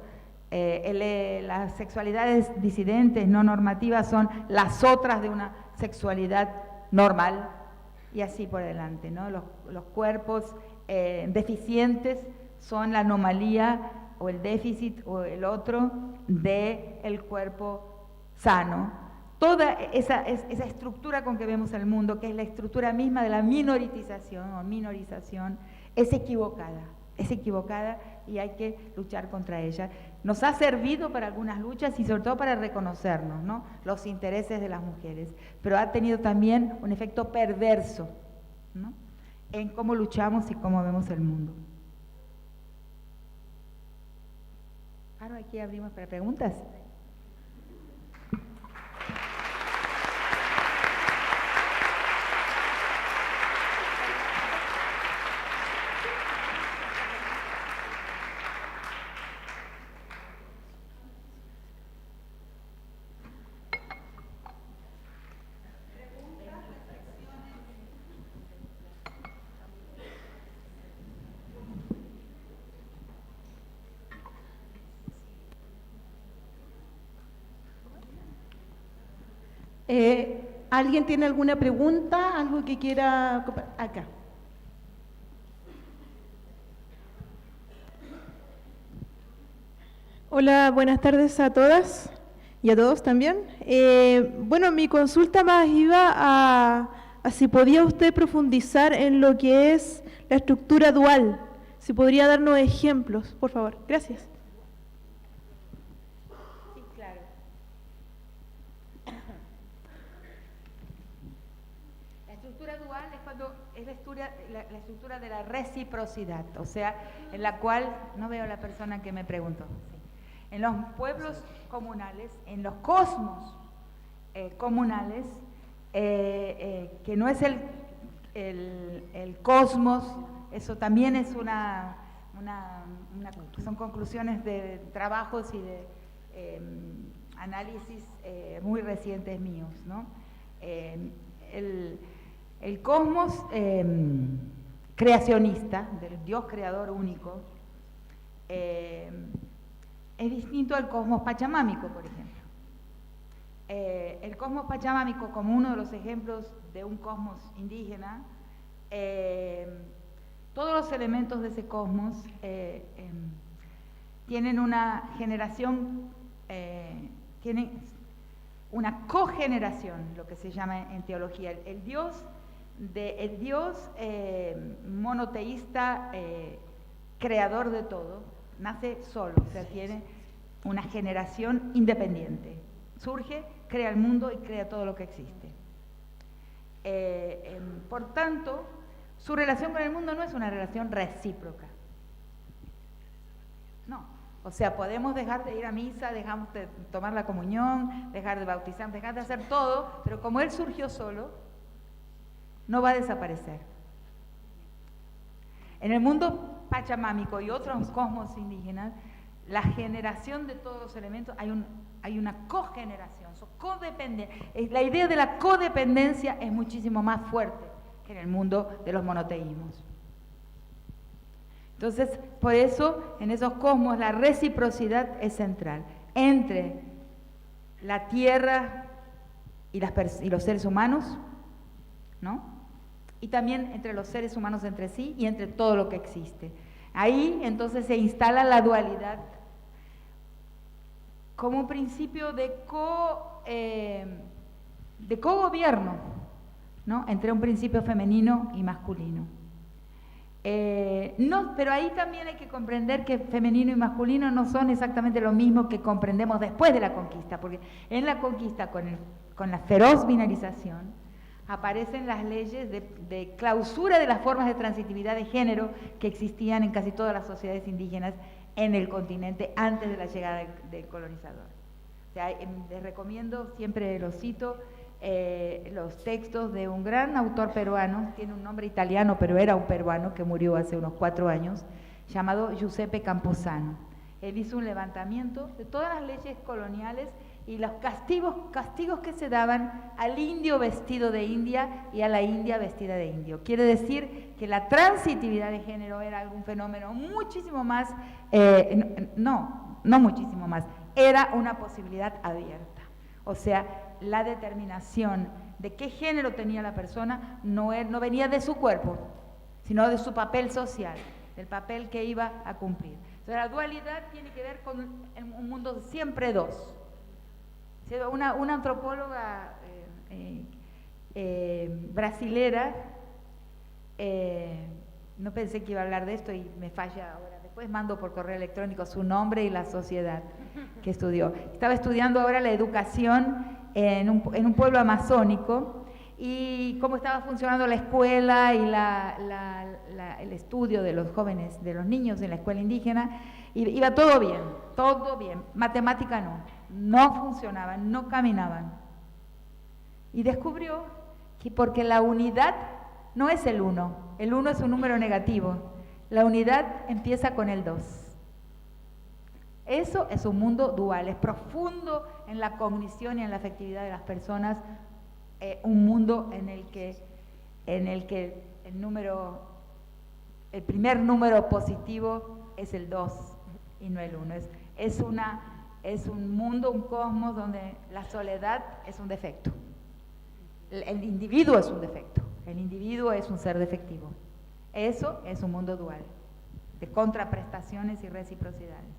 Las sexualidades disidentes, no normativas, son las otras de una sexualidad normal, y así por adelante, ¿no? Los cuerpos deficientes son la anomalía o el déficit o el otro del cuerpo sano. Toda esa estructura con que vemos el mundo, que es la estructura misma de la minorización o minorización, es equivocada y hay que luchar contra ella. Nos ha servido para algunas luchas y sobre todo para reconocernos, ¿no?, los intereses de las mujeres, pero ha tenido también un efecto perverso, ¿no?, en cómo luchamos y cómo vemos el mundo. Ahora aquí abrimos para preguntas. ¿Alguien tiene alguna pregunta? ¿Algo que quiera? Acá. Hola, buenas tardes a todas y a todos también. Bueno, mi consulta más iba a si podía usted profundizar en lo que es la estructura dual. Si podría darnos ejemplos, por favor. Gracias. Sí, claro. La estructura dual es cuando es la estructura de la reciprocidad, o sea, en la cual, no veo a la persona que me preguntó, sí. En los pueblos comunales, en los cosmos comunales, que no es el cosmos, eso también es son conclusiones de trabajos y de análisis muy recientes míos, ¿no? El cosmos creacionista, del Dios creador único, es distinto al cosmos pachamámico, por ejemplo. El cosmos pachamámico, como uno de los ejemplos de un cosmos indígena, todos los elementos de ese cosmos tienen una generación, tienen una cogeneración, lo que se llama en teología. El Dios monoteísta, creador de todo, nace solo, o sea, tiene una generación independiente. Surge, crea el mundo y crea todo lo que existe. Por tanto, su relación con el mundo no es una relación recíproca. No. O sea, podemos dejar de ir a misa, dejamos de tomar la comunión, dejar de bautizar, dejar de hacer todo, pero como Él surgió solo, no va a desaparecer. En el mundo pachamámico y otros cosmos indígenas, la generación de todos los elementos, hay una cogeneración, la idea de la codependencia es muchísimo más fuerte que en el mundo de los monoteísmos. Entonces, por eso, en esos cosmos, la reciprocidad es central entre la tierra y los seres humanos, ¿no? Y también entre los seres humanos entre sí y entre todo lo que existe. Ahí, entonces, se instala la dualidad como un principio de cogobierno, ¿no? Entre un principio femenino y masculino. No, pero ahí también hay que comprender que femenino y masculino no son exactamente lo mismo que comprendemos después de la conquista, porque en la conquista, con la feroz binarización, aparecen las leyes de clausura de las formas de transitividad de género que existían en casi todas las sociedades indígenas en el continente antes de la llegada del colonizador. O sea, les recomiendo, siempre lo cito, los textos de un gran autor peruano, tiene un nombre italiano, pero era un peruano que murió hace unos 4 años, llamado Giuseppe Camposano. Él hizo un levantamiento de todas las leyes coloniales y los castigos que se daban al indio vestido de india y a la india vestida de indio. Quiere decir que la transitividad de género era algún fenómeno muchísimo más, no muchísimo más, era una posibilidad abierta. O sea, la determinación de qué género tenía la persona no venía de su cuerpo, sino de su papel social, del papel que iba a cumplir. Entonces, la dualidad tiene que ver con un mundo siempre dos. Una antropóloga brasilera, no pensé que iba a hablar de esto y me falla ahora, después mando por correo electrónico su nombre y la sociedad que estudió. Estaba estudiando ahora la educación en un pueblo amazónico y cómo estaba funcionando la escuela y el estudio de los jóvenes, de los niños en la escuela indígena. Iba todo bien, matemática no funcionaban, no caminaban. Y descubrió que porque la unidad no es el 1 es un número negativo, la unidad empieza con el 2. Eso es un mundo dual, es profundo en la cognición y en la afectividad de las personas, un mundo en el que el primer número positivo es el 2 y no el 1. Es un mundo, un cosmos donde la soledad es un defecto. El individuo es un defecto, el individuo es un ser defectivo. Eso es un mundo dual, de contraprestaciones y reciprocidades.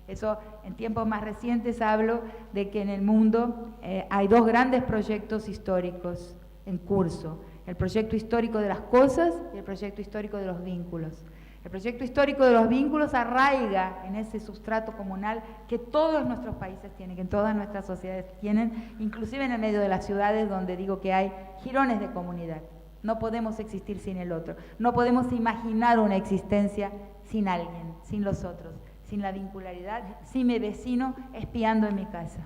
Eso, en tiempos más recientes hablo de que en el mundo hay 2 grandes proyectos históricos en curso. El proyecto histórico de las cosas y el proyecto histórico de los vínculos. El proyecto histórico de los vínculos arraiga en ese sustrato comunal que todos nuestros países tienen, que todas nuestras sociedades tienen, inclusive en el medio de las ciudades donde digo que hay jirones de comunidad. No podemos existir sin el otro. No podemos imaginar una existencia sin alguien, sin los otros, sin la vincularidad, sin mi vecino espiando en mi casa.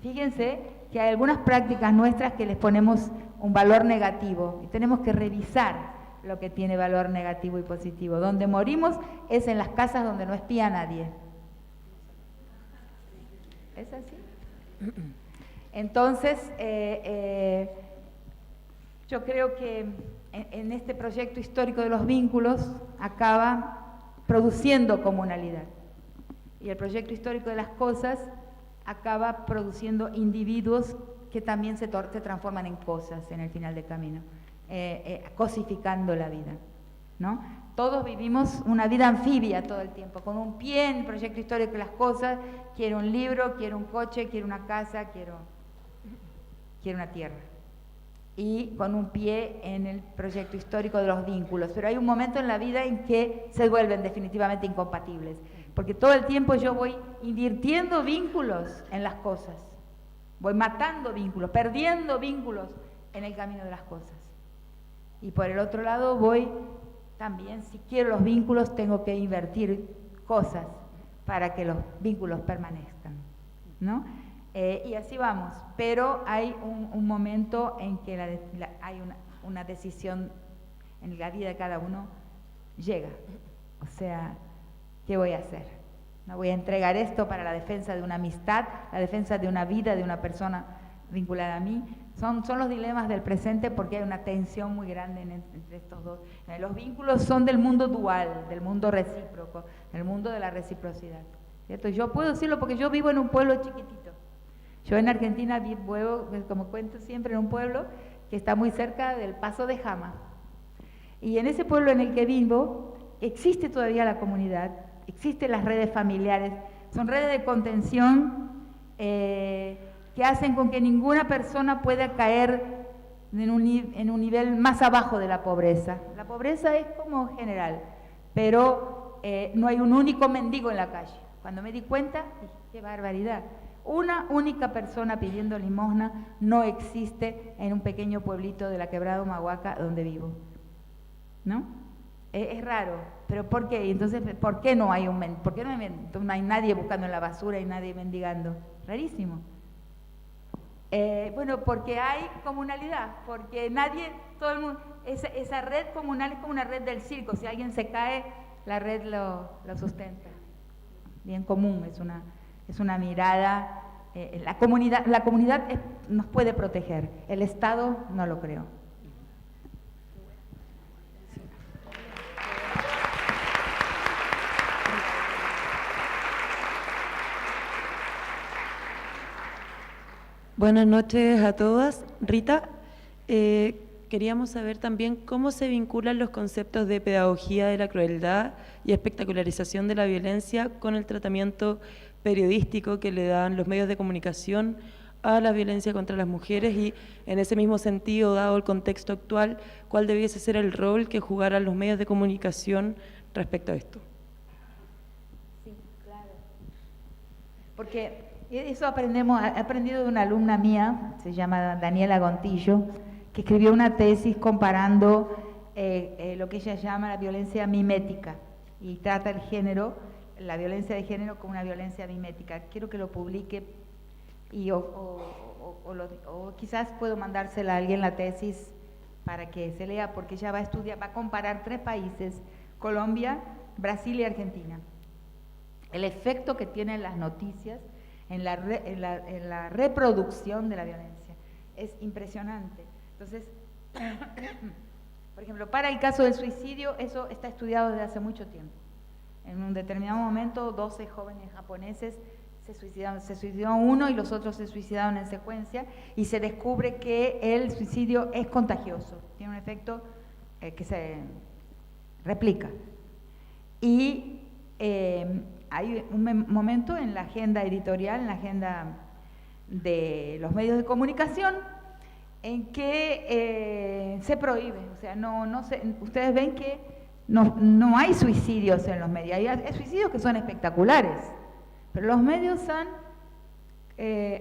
Fíjense que hay algunas prácticas nuestras que les ponemos un valor negativo y tenemos que revisar lo que tiene valor negativo y positivo. Donde morimos es en las casas donde no espía a nadie. ¿Es así? Entonces, yo creo que en este proyecto histórico de los vínculos acaba produciendo comunalidad. Y el proyecto histórico de las cosas acaba produciendo individuos que también se transforman en cosas en el final del camino, cosificando la vida, ¿no? Todos vivimos una vida anfibia todo el tiempo, con un pie en el proyecto histórico de las cosas. Quiero un libro, quiero un coche, quiero una casa, quiero una tierra. Y con un pie en el proyecto histórico de los vínculos. Pero hay un momento en la vida en que se vuelven definitivamente incompatibles. Porque todo el tiempo yo voy invirtiendo vínculos en las cosas. Voy matando vínculos, perdiendo vínculos en el camino de las cosas. Y por el otro lado voy también, si quiero los vínculos, tengo que invertir cosas para que los vínculos permanezcan, ¿no? Y así vamos, pero hay un momento en que hay una decisión en la vida de cada uno llega. O sea, ¿qué voy a hacer? ¿No voy a entregar esto para la defensa de una amistad, la defensa de una vida, de una persona vinculada a mí? Son los dilemas del presente porque hay una tensión muy grande entre estos dos. Los vínculos son del mundo dual, del mundo recíproco, del mundo de la reciprocidad, ¿cierto? Yo puedo decirlo porque yo vivo en un pueblo chiquitito. Yo en Argentina vivo, como cuento siempre, en un pueblo que está muy cerca del Paso de Jama. Y en ese pueblo en el que vivo existe todavía la comunidad, existen las redes familiares, son redes de contención que hacen con que ninguna persona pueda caer en un nivel más abajo de la pobreza. La pobreza es como general, pero no hay un único mendigo en la calle. Cuando me di cuenta, dije, qué barbaridad. Una única persona pidiendo limosna no existe en un pequeño pueblito de la Quebrada Humahuaca donde vivo, ¿no? Es raro, pero ¿por qué? Entonces, ¿por qué no hay por qué no hay nadie buscando en la basura y nadie mendigando? Rarísimo. Bueno, porque hay comunalidad, porque todo el mundo, esa red comunal es como una red del circo. Si alguien se cae, la red lo sustenta. Bien común, es una mirada. La comunidad nos puede proteger, el Estado no lo creo. Buenas noches a todas. Rita, queríamos saber también cómo se vinculan los conceptos de pedagogía de la crueldad y espectacularización de la violencia con el tratamiento periodístico que le dan los medios de comunicación a la violencia contra las mujeres y, en ese mismo sentido, dado el contexto actual, ¿cuál debiese ser el rol que jugaran los medios de comunicación respecto a esto? Sí, claro. Porque eso he aprendido de una alumna mía, se llama Daniela Gontillo, que escribió una tesis comparando lo que ella llama la violencia mimética y trata el género, la violencia de género como una violencia mimética. Quiero que lo publique o quizás puedo mandársela a alguien la tesis para que se lea, porque ella va a comparar 3 países, Colombia, Brasil y Argentina. El efecto que tienen las noticias en la reproducción de la violencia es impresionante. Entonces, por ejemplo, para el caso del suicidio, eso está estudiado desde hace mucho tiempo. En un determinado momento, 12 jóvenes japoneses se suicidó uno y los otros se suicidaron en secuencia, y se descubre que el suicidio es contagioso, tiene un efecto que se replica. Y hay un momento en la agenda editorial, en la agenda de los medios de comunicación, en que se prohíbe. O sea, ustedes ven que no hay suicidios en los medios, hay suicidios que son espectaculares, pero los medios han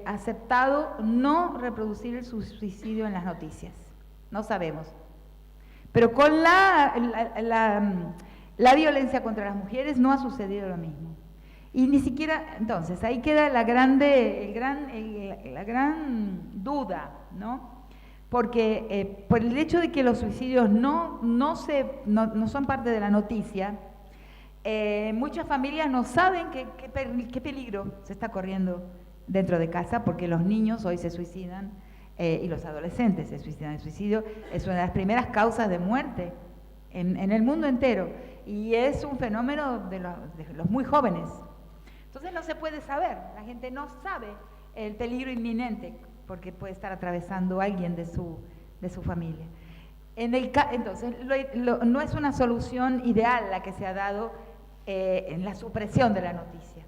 aceptado no reproducir el suicidio en las noticias. no sabemos. Pero con la violencia contra las mujeres no ha sucedido lo mismo. Y ni siquiera, entonces, ahí queda la gran duda, ¿no? Porque por el hecho de que los suicidios no son parte de la noticia, muchas familias no saben qué peligro se está corriendo dentro de casa, porque los niños hoy se suicidan y los adolescentes se suicidan. El suicidio es una de las primeras causas de muerte en el mundo entero y es un fenómeno de los muy jóvenes. Entonces no se puede saber, la gente no sabe el peligro inminente porque puede estar atravesando a alguien de su familia. Entonces no es una solución ideal la que se ha dado en la supresión de la noticia.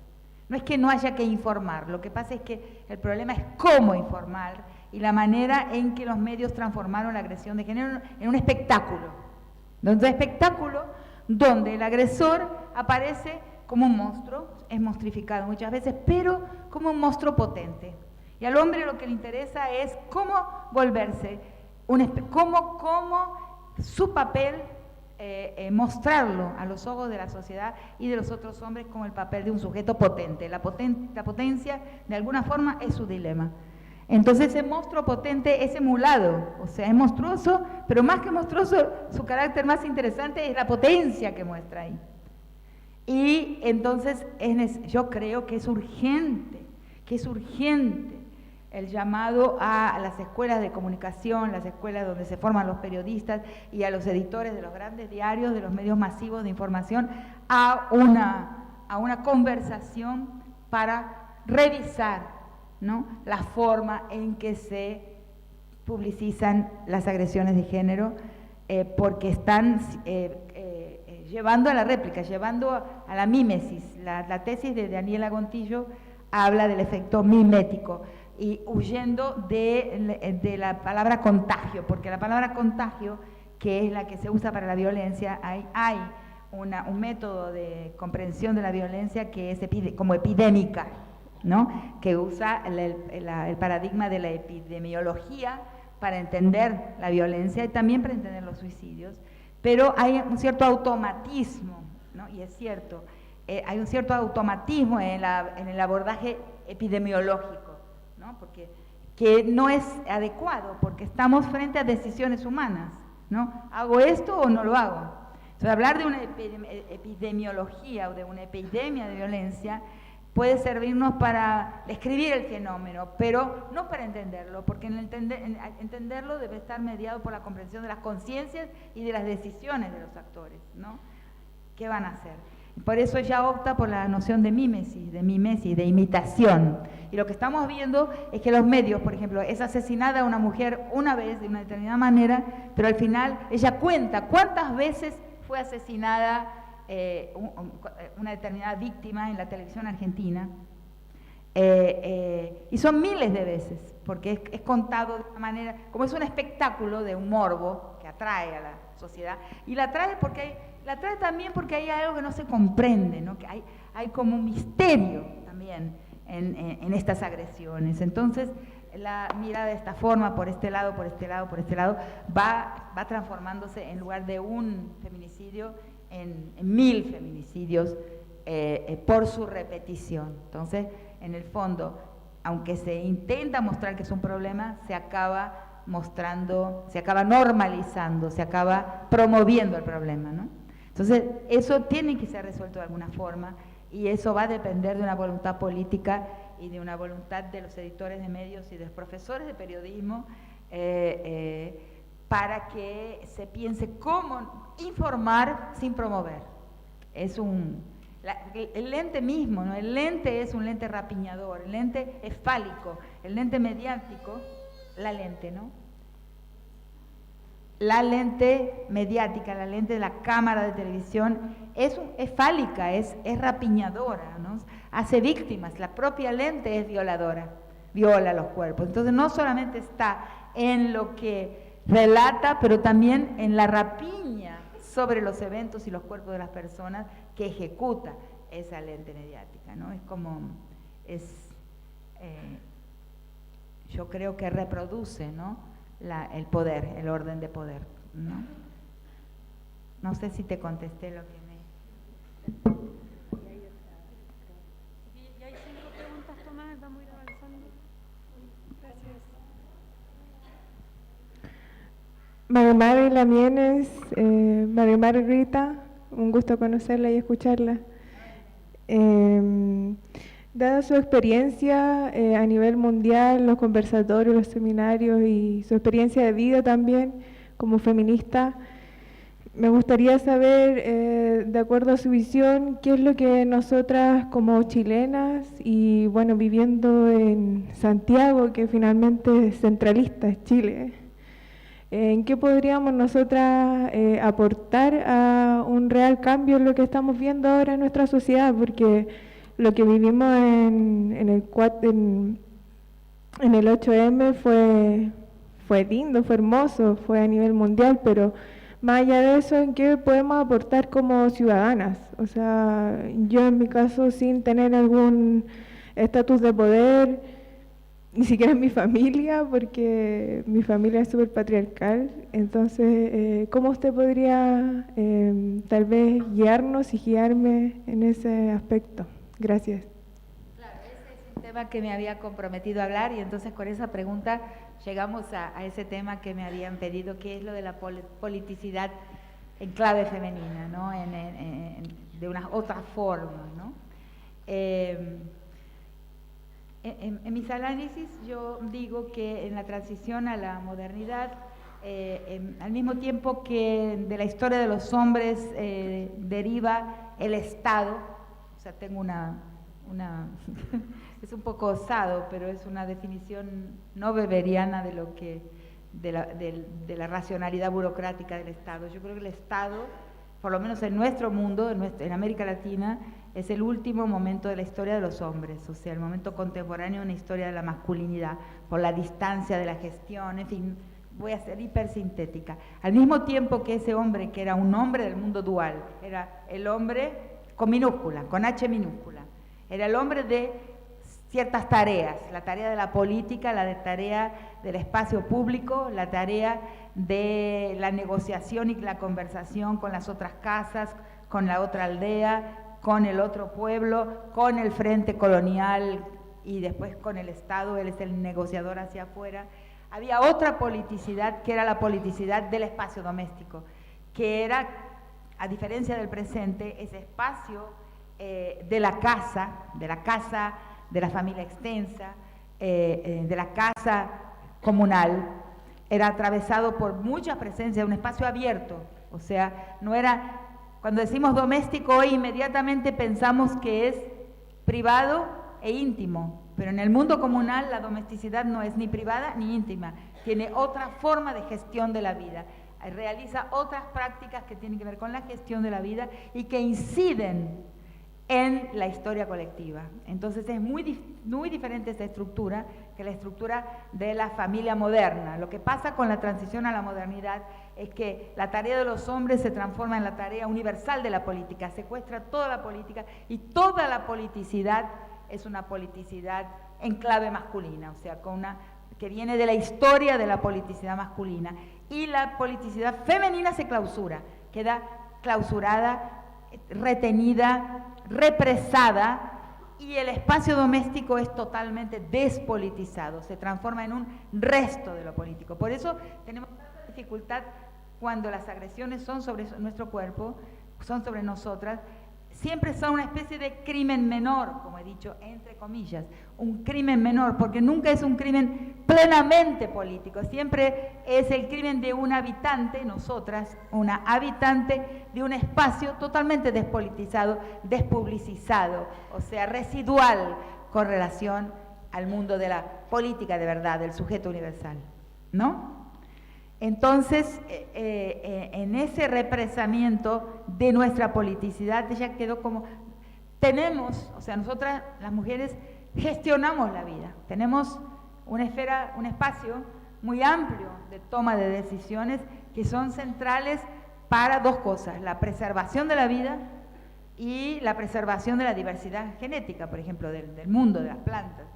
No es que no haya que informar, lo que pasa es que el problema es cómo informar y la manera en que los medios transformaron la agresión de género en un espectáculo. Donde el agresor aparece como un monstruo, es monstrificado muchas veces, pero como un monstruo potente. Y al hombre lo que le interesa es cómo volverse, cómo su papel, mostrarlo a los ojos de la sociedad y de los otros hombres como el papel de un sujeto potente. La potencia, de alguna forma, es su dilema. Entonces ese monstruo potente es emulado, o sea, es monstruoso, pero más que monstruoso, su carácter más interesante es la potencia que muestra ahí. Y entonces yo creo que es urgente el llamado a las escuelas de comunicación, las escuelas donde se forman los periodistas y a los editores de los grandes diarios, de los medios masivos de información, a una conversación para revisar, ¿no?, la forma en que se publicizan las agresiones de género, porque están llevando a la réplica, llevando a la mímesis. La tesis de Daniela Gontijo habla del efecto mimético y huyendo de la palabra contagio, porque la palabra contagio, que es la que se usa para la violencia, hay un método de comprensión de la violencia que es como epidémica, ¿no?, que usa el paradigma de la epidemiología para entender la violencia y también para entender los suicidios, pero hay un cierto automatismo, ¿no?, y es cierto, hay un cierto automatismo en el abordaje epidemiológico, ¿no?, que no es adecuado, porque estamos frente a decisiones humanas, ¿no? ¿Hago esto o no lo hago? Entonces, hablar de una epidemiología o de una epidemia de violencia puede servirnos para describir el fenómeno, pero no para entenderlo, porque entenderlo debe estar mediado por la comprensión de las conciencias y de las decisiones de los actores, ¿no? ¿Qué van a hacer? Por eso ella opta por la noción de mimesis, de imitación. Y lo que estamos viendo es que los medios, por ejemplo, es asesinada una mujer una vez de una determinada manera, pero al final ella cuenta cuántas veces fue asesinada una determinada víctima en la televisión argentina, y son miles de veces, porque es contado de una manera, como es un espectáculo de un morbo que atrae a la sociedad, y la atrae también porque hay algo que no se comprende, ¿no?, que hay como un misterio también en estas agresiones. Entonces, la mirada de esta forma, por este lado, va transformándose, en lugar de un feminicidio, en 1000 feminicidios por su repetición. Entonces, en el fondo, aunque se intenta mostrar que es un problema, se acaba mostrando, se acaba normalizando, se acaba promoviendo el problema, ¿no? Entonces, eso tiene que ser resuelto de alguna forma y eso va a depender de una voluntad política y de una voluntad de los editores de medios y de los profesores de periodismo, para que se piense cómo informar sin promover. El lente mismo, ¿no? El lente es un lente rapiñador, el lente es fálico, el lente mediático, la lente, ¿no? La lente mediática, la lente de la cámara de televisión es fálica, es rapiñadora, ¿no? Hace víctimas, la propia lente es violadora, viola los cuerpos. Entonces no solamente está en lo que relata, pero también en la rapiña sobre los eventos y los cuerpos de las personas que ejecuta esa lente mediática, ¿no? Es como, yo creo que reproduce, ¿no?, el poder, el orden de poder, ¿no? No sé si te contesté lo que me... Y hay 5 preguntas, Tomás, vamos a ir avanzando. Gracias. Marimar Lamienes, Marimar Rita, un gusto conocerla y escucharla. Dada su experiencia a nivel mundial, los conversatorios, los seminarios y su experiencia de vida también como feminista, me gustaría saber, de acuerdo a su visión, qué es lo que nosotras como chilenas y bueno, viviendo en Santiago, que finalmente es centralista, es Chile, ¿en qué podríamos nosotras aportar a un real cambio en lo que estamos viendo ahora en nuestra sociedad? Porque lo que vivimos en el 8M fue lindo, fue hermoso, fue a nivel mundial, pero más allá de eso, ¿en qué podemos aportar como ciudadanas? O sea, yo en mi caso, sin tener algún estatus de poder, ni siquiera en mi familia, porque mi familia es súper patriarcal. Entonces, ¿cómo usted podría tal vez guiarnos y guiarme en ese aspecto? Gracias. Claro, ese es un tema que me había comprometido a hablar y entonces con esa pregunta llegamos a ese tema que me habían pedido, que es lo de la politicidad en clave femenina, ¿no? De una otra forma, ¿no? En mis análisis yo digo que en la transición a la modernidad, al mismo tiempo que de la historia de los hombres deriva el Estado, o sea, tengo es un poco osado, pero es una definición no weberiana de lo que de la racionalidad burocrática del Estado. Yo creo que el Estado, por lo menos en nuestro mundo, en América Latina, es el último momento de la historia de los hombres, o sea, el momento contemporáneo de una historia de la masculinidad, por la distancia de la gestión, en fin, voy a ser hipersintética. Al mismo tiempo que ese hombre, que era un hombre del mundo dual, era el hombre con minúscula, con H minúscula, era el hombre de ciertas tareas, la tarea de la política, la tarea del espacio público, la tarea de la negociación y la conversación con las otras casas, con la otra aldea, con el otro pueblo, con el frente colonial y después con el Estado. Él es el negociador hacia afuera. Había otra politicidad que era la politicidad del espacio doméstico, que era, a diferencia del presente, ese espacio de la casa, de la familia extensa, de la casa comunal, era atravesado por mucha presencia, un espacio abierto, o sea, no era, cuando decimos doméstico hoy inmediatamente pensamos que es privado e íntimo, pero en el mundo comunal la domesticidad no es ni privada ni íntima, tiene otra forma de gestión de la vida, realiza otras prácticas que tienen que ver con la gestión de la vida y que inciden en la historia colectiva. Entonces es muy diferente esta estructura que la estructura de la familia moderna. Lo que pasa con la transición a la modernidad es que la tarea de los hombres se transforma en la tarea universal de la política, secuestra toda la política y toda la politicidad es una politicidad en clave masculina, o sea, que viene de la historia de la politicidad masculina, y la politicidad femenina se clausura, queda clausurada, retenida, represada, y el espacio doméstico es totalmente despolitizado, se transforma en un resto de lo político. Por eso tenemos tanta dificultad cuando las agresiones son sobre nuestro cuerpo, son sobre nosotras, siempre son una especie de crimen menor, como he dicho, entre comillas, un crimen menor, porque nunca es un crimen plenamente político, siempre es el crimen de una habitante, nosotras, una habitante de un espacio totalmente despolitizado, despublicizado, o sea, residual con relación al mundo de la política de verdad, del sujeto universal, ¿no? Entonces, en ese represamiento de nuestra politicidad, ella quedó como, tenemos, o sea, nosotras las mujeres gestionamos la vida, tenemos una esfera, un espacio muy amplio de toma de decisiones que son centrales para dos cosas, la preservación de la vida y la preservación de la diversidad genética, por ejemplo, del mundo, de las plantas,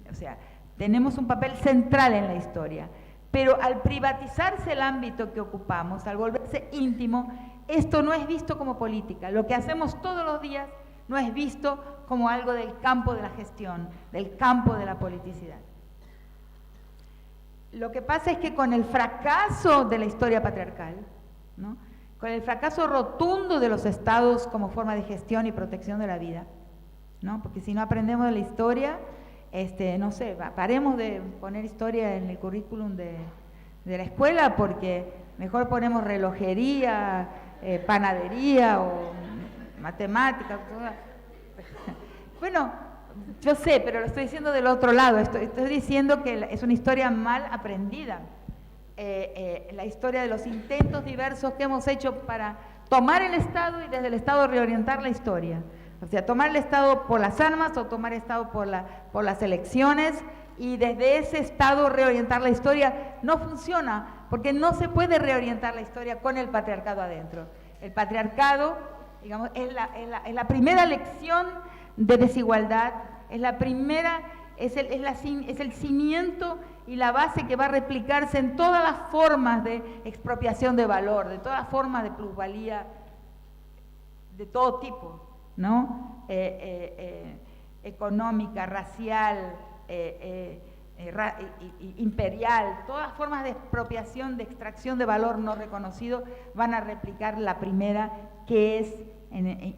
o sea, tenemos un papel central en la historia. Pero al privatizarse el ámbito que ocupamos, al volverse íntimo, esto no es visto como política. Lo que hacemos todos los días no es visto como algo del campo de la gestión, del campo de la politicidad. Lo que pasa es que con el fracaso de la historia patriarcal, ¿no?, con el fracaso rotundo de los estados como forma de gestión y protección de la vida, ¿no?, porque si no aprendemos de la historia, no sé, paremos de poner historia en el currículum de la escuela, porque mejor ponemos relojería, panadería o matemáticas. Bueno, yo sé, pero lo estoy diciendo del otro lado, estoy diciendo que es una historia mal aprendida. La historia de los intentos diversos que hemos hecho para tomar el Estado y desde el Estado reorientar la historia. O sea, tomar el Estado por las armas o tomar el Estado por las elecciones y desde ese Estado reorientar la historia no funciona, porque no se puede reorientar la historia con el patriarcado adentro. El patriarcado, digamos, es la primera lección de desigualdad, es el cimiento y la base que va a replicarse en todas las formas de expropiación de valor, de todas las formas de plusvalía de todo tipo, ¿no? Económica, racial, imperial, todas las formas de expropiación, de extracción de valor no reconocido van a replicar la primera, que es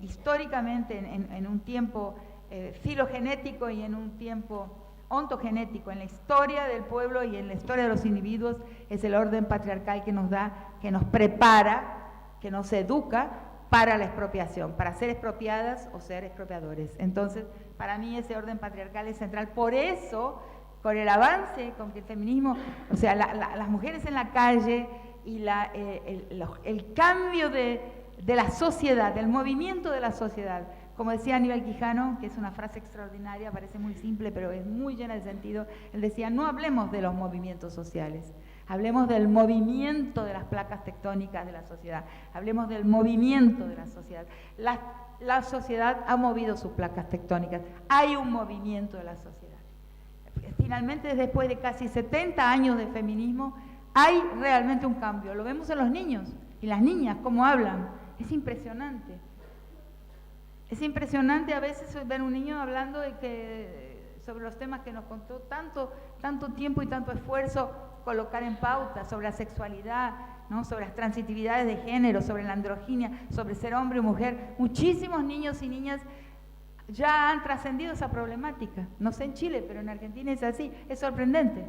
históricamente en un tiempo filogenético y en un tiempo ontogenético, en la historia del pueblo y en la historia de los individuos, es el orden patriarcal que nos prepara, que nos educa para la expropiación, para ser expropiadas o ser expropiadores. Entonces, para mí ese orden patriarcal es central. Por eso, con el avance, con que el feminismo, o sea, las mujeres en la calle y el cambio de la sociedad, del movimiento de la sociedad, como decía Aníbal Quijano, que es una frase extraordinaria, parece muy simple, pero es muy llena de sentido. Él decía, no hablemos de los movimientos sociales, hablemos del movimiento de las placas tectónicas de la sociedad, hablemos del movimiento de la sociedad. La sociedad ha movido sus placas tectónicas, hay un movimiento de la sociedad. Finalmente, después de casi 70 años de feminismo, hay realmente un cambio. Lo vemos en los niños y las niñas, cómo hablan. Es impresionante. Es impresionante a veces ver un niño hablando sobre los temas que nos contó tanto tiempo y tanto esfuerzo colocar en pauta, sobre la sexualidad, ¿no?, sobre las transitividades de género, sobre la androginia, sobre ser hombre o mujer. Muchísimos niños y niñas ya han trascendido esa problemática. No sé en Chile, pero en Argentina es así. Es sorprendente.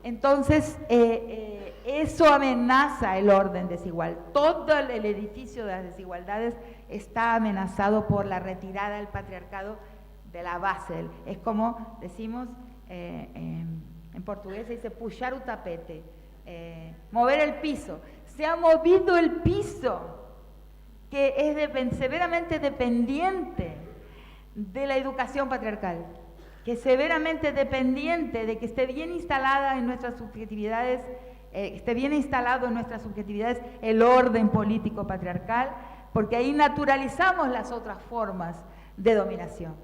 Entonces, eso amenaza el orden desigual. Todo el edificio de las desigualdades está amenazado por la retirada del patriarcado de la base. Es como decimos en portugués, se dice puxar o tapete, mover el piso. Se ha movido el piso, que es severamente dependiente de la educación patriarcal, que es severamente dependiente de que esté bien instalada en nuestras subjetividades, esté bien instalado en nuestras subjetividades el orden político patriarcal, porque ahí naturalizamos las otras formas de dominación.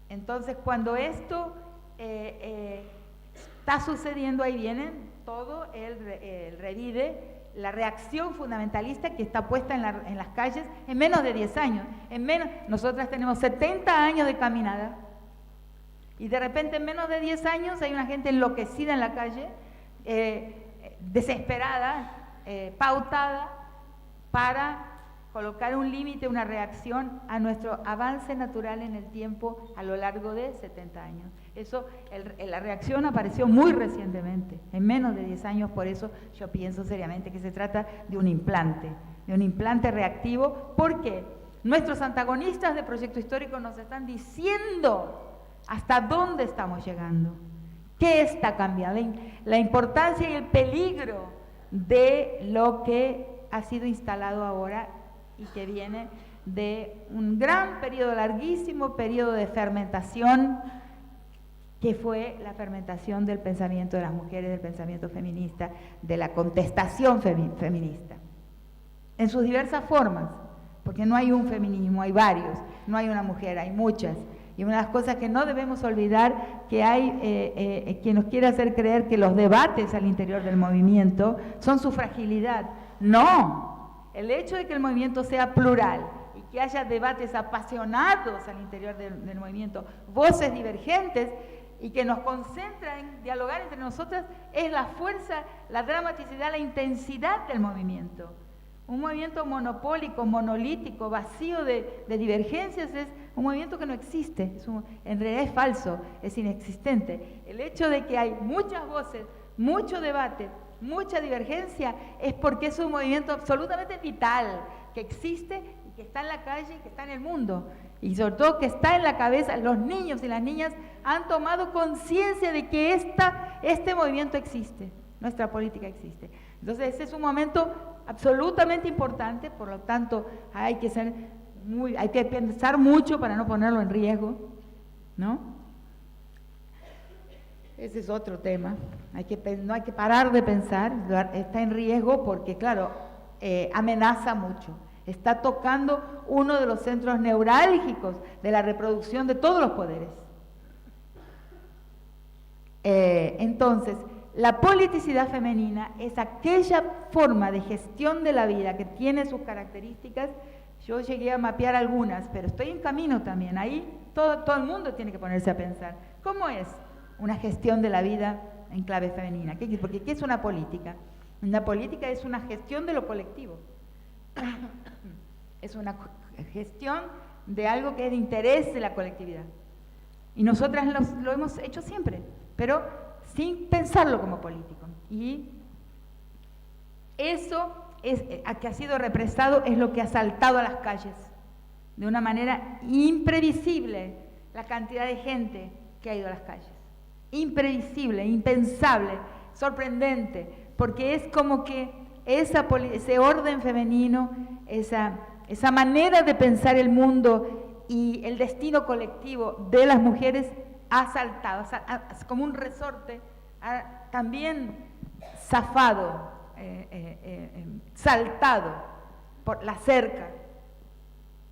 Entonces, cuando esto está sucediendo, ahí viene todo el revive, la reacción fundamentalista que está puesta en las calles en menos de 10 años. Nosotras tenemos 70 años de caminada, y de repente en menos de 10 años hay una gente enloquecida en la calle, desesperada, pautada, para colocar un límite, una reacción a nuestro avance natural en el tiempo a lo largo de 70 años. Eso, la reacción apareció muy recientemente, en menos de 10 años, por eso yo pienso seriamente que se trata de un implante reactivo, porque nuestros antagonistas de Proyecto Histórico nos están diciendo hasta dónde estamos llegando, qué está cambiando, la importancia y el peligro de lo que ha sido instalado ahora y que viene de un gran periodo, larguísimo periodo de fermentación, que fue la fermentación del pensamiento de las mujeres, del pensamiento feminista, de la contestación feminista, en sus diversas formas, porque no hay un feminismo, hay varios, no hay una mujer, hay muchas, Y una de las cosas que no debemos olvidar, que hay quien nos quiere hacer creer que los debates al interior del movimiento son su fragilidad. No, el hecho de que el movimiento sea plural y que haya debates apasionados al interior del movimiento, voces divergentes, y que nos concentra en dialogar entre nosotras, es la fuerza, la dramaticidad, la intensidad del movimiento. Un movimiento monopólico, monolítico, vacío de divergencias, es un movimiento que no existe, en realidad es falso, es inexistente. El hecho de que hay muchas voces, mucho debate, mucha divergencia, es porque es un movimiento absolutamente vital, que existe y que está en la calle y que está en el mundo. Y sobre todo que está en la cabeza, los niños y las niñas han tomado conciencia de que este movimiento existe, nuestra política existe. Entonces ese es un momento absolutamente importante, por lo tanto hay que pensar mucho para no ponerlo en riesgo, ¿no? Ese es otro tema, no hay que parar de pensar, está en riesgo porque claro, amenaza mucho. Está tocando uno de los centros neurálgicos de la reproducción de todos los poderes. Entonces, la politicidad femenina es aquella forma de gestión de la vida que tiene sus características. Yo llegué a mapear algunas, pero estoy en camino también. Ahí todo el mundo tiene que ponerse a pensar. ¿Cómo es una gestión de la vida en clave femenina? Porque ¿qué es una política? Una política es una gestión de lo colectivo. Es una gestión de algo que es de interés de la colectividad. Y nosotras lo hemos hecho siempre, pero sin pensarlo como político. Y eso que ha sido represado es lo que ha saltado a las calles de una manera imprevisible, la cantidad de gente que ha ido a las calles. Imprevisible, impensable, sorprendente, porque es como que ese orden femenino, esa manera de pensar el mundo y el destino colectivo de las mujeres ha saltado, como un resorte, también zafado, saltado por la cerca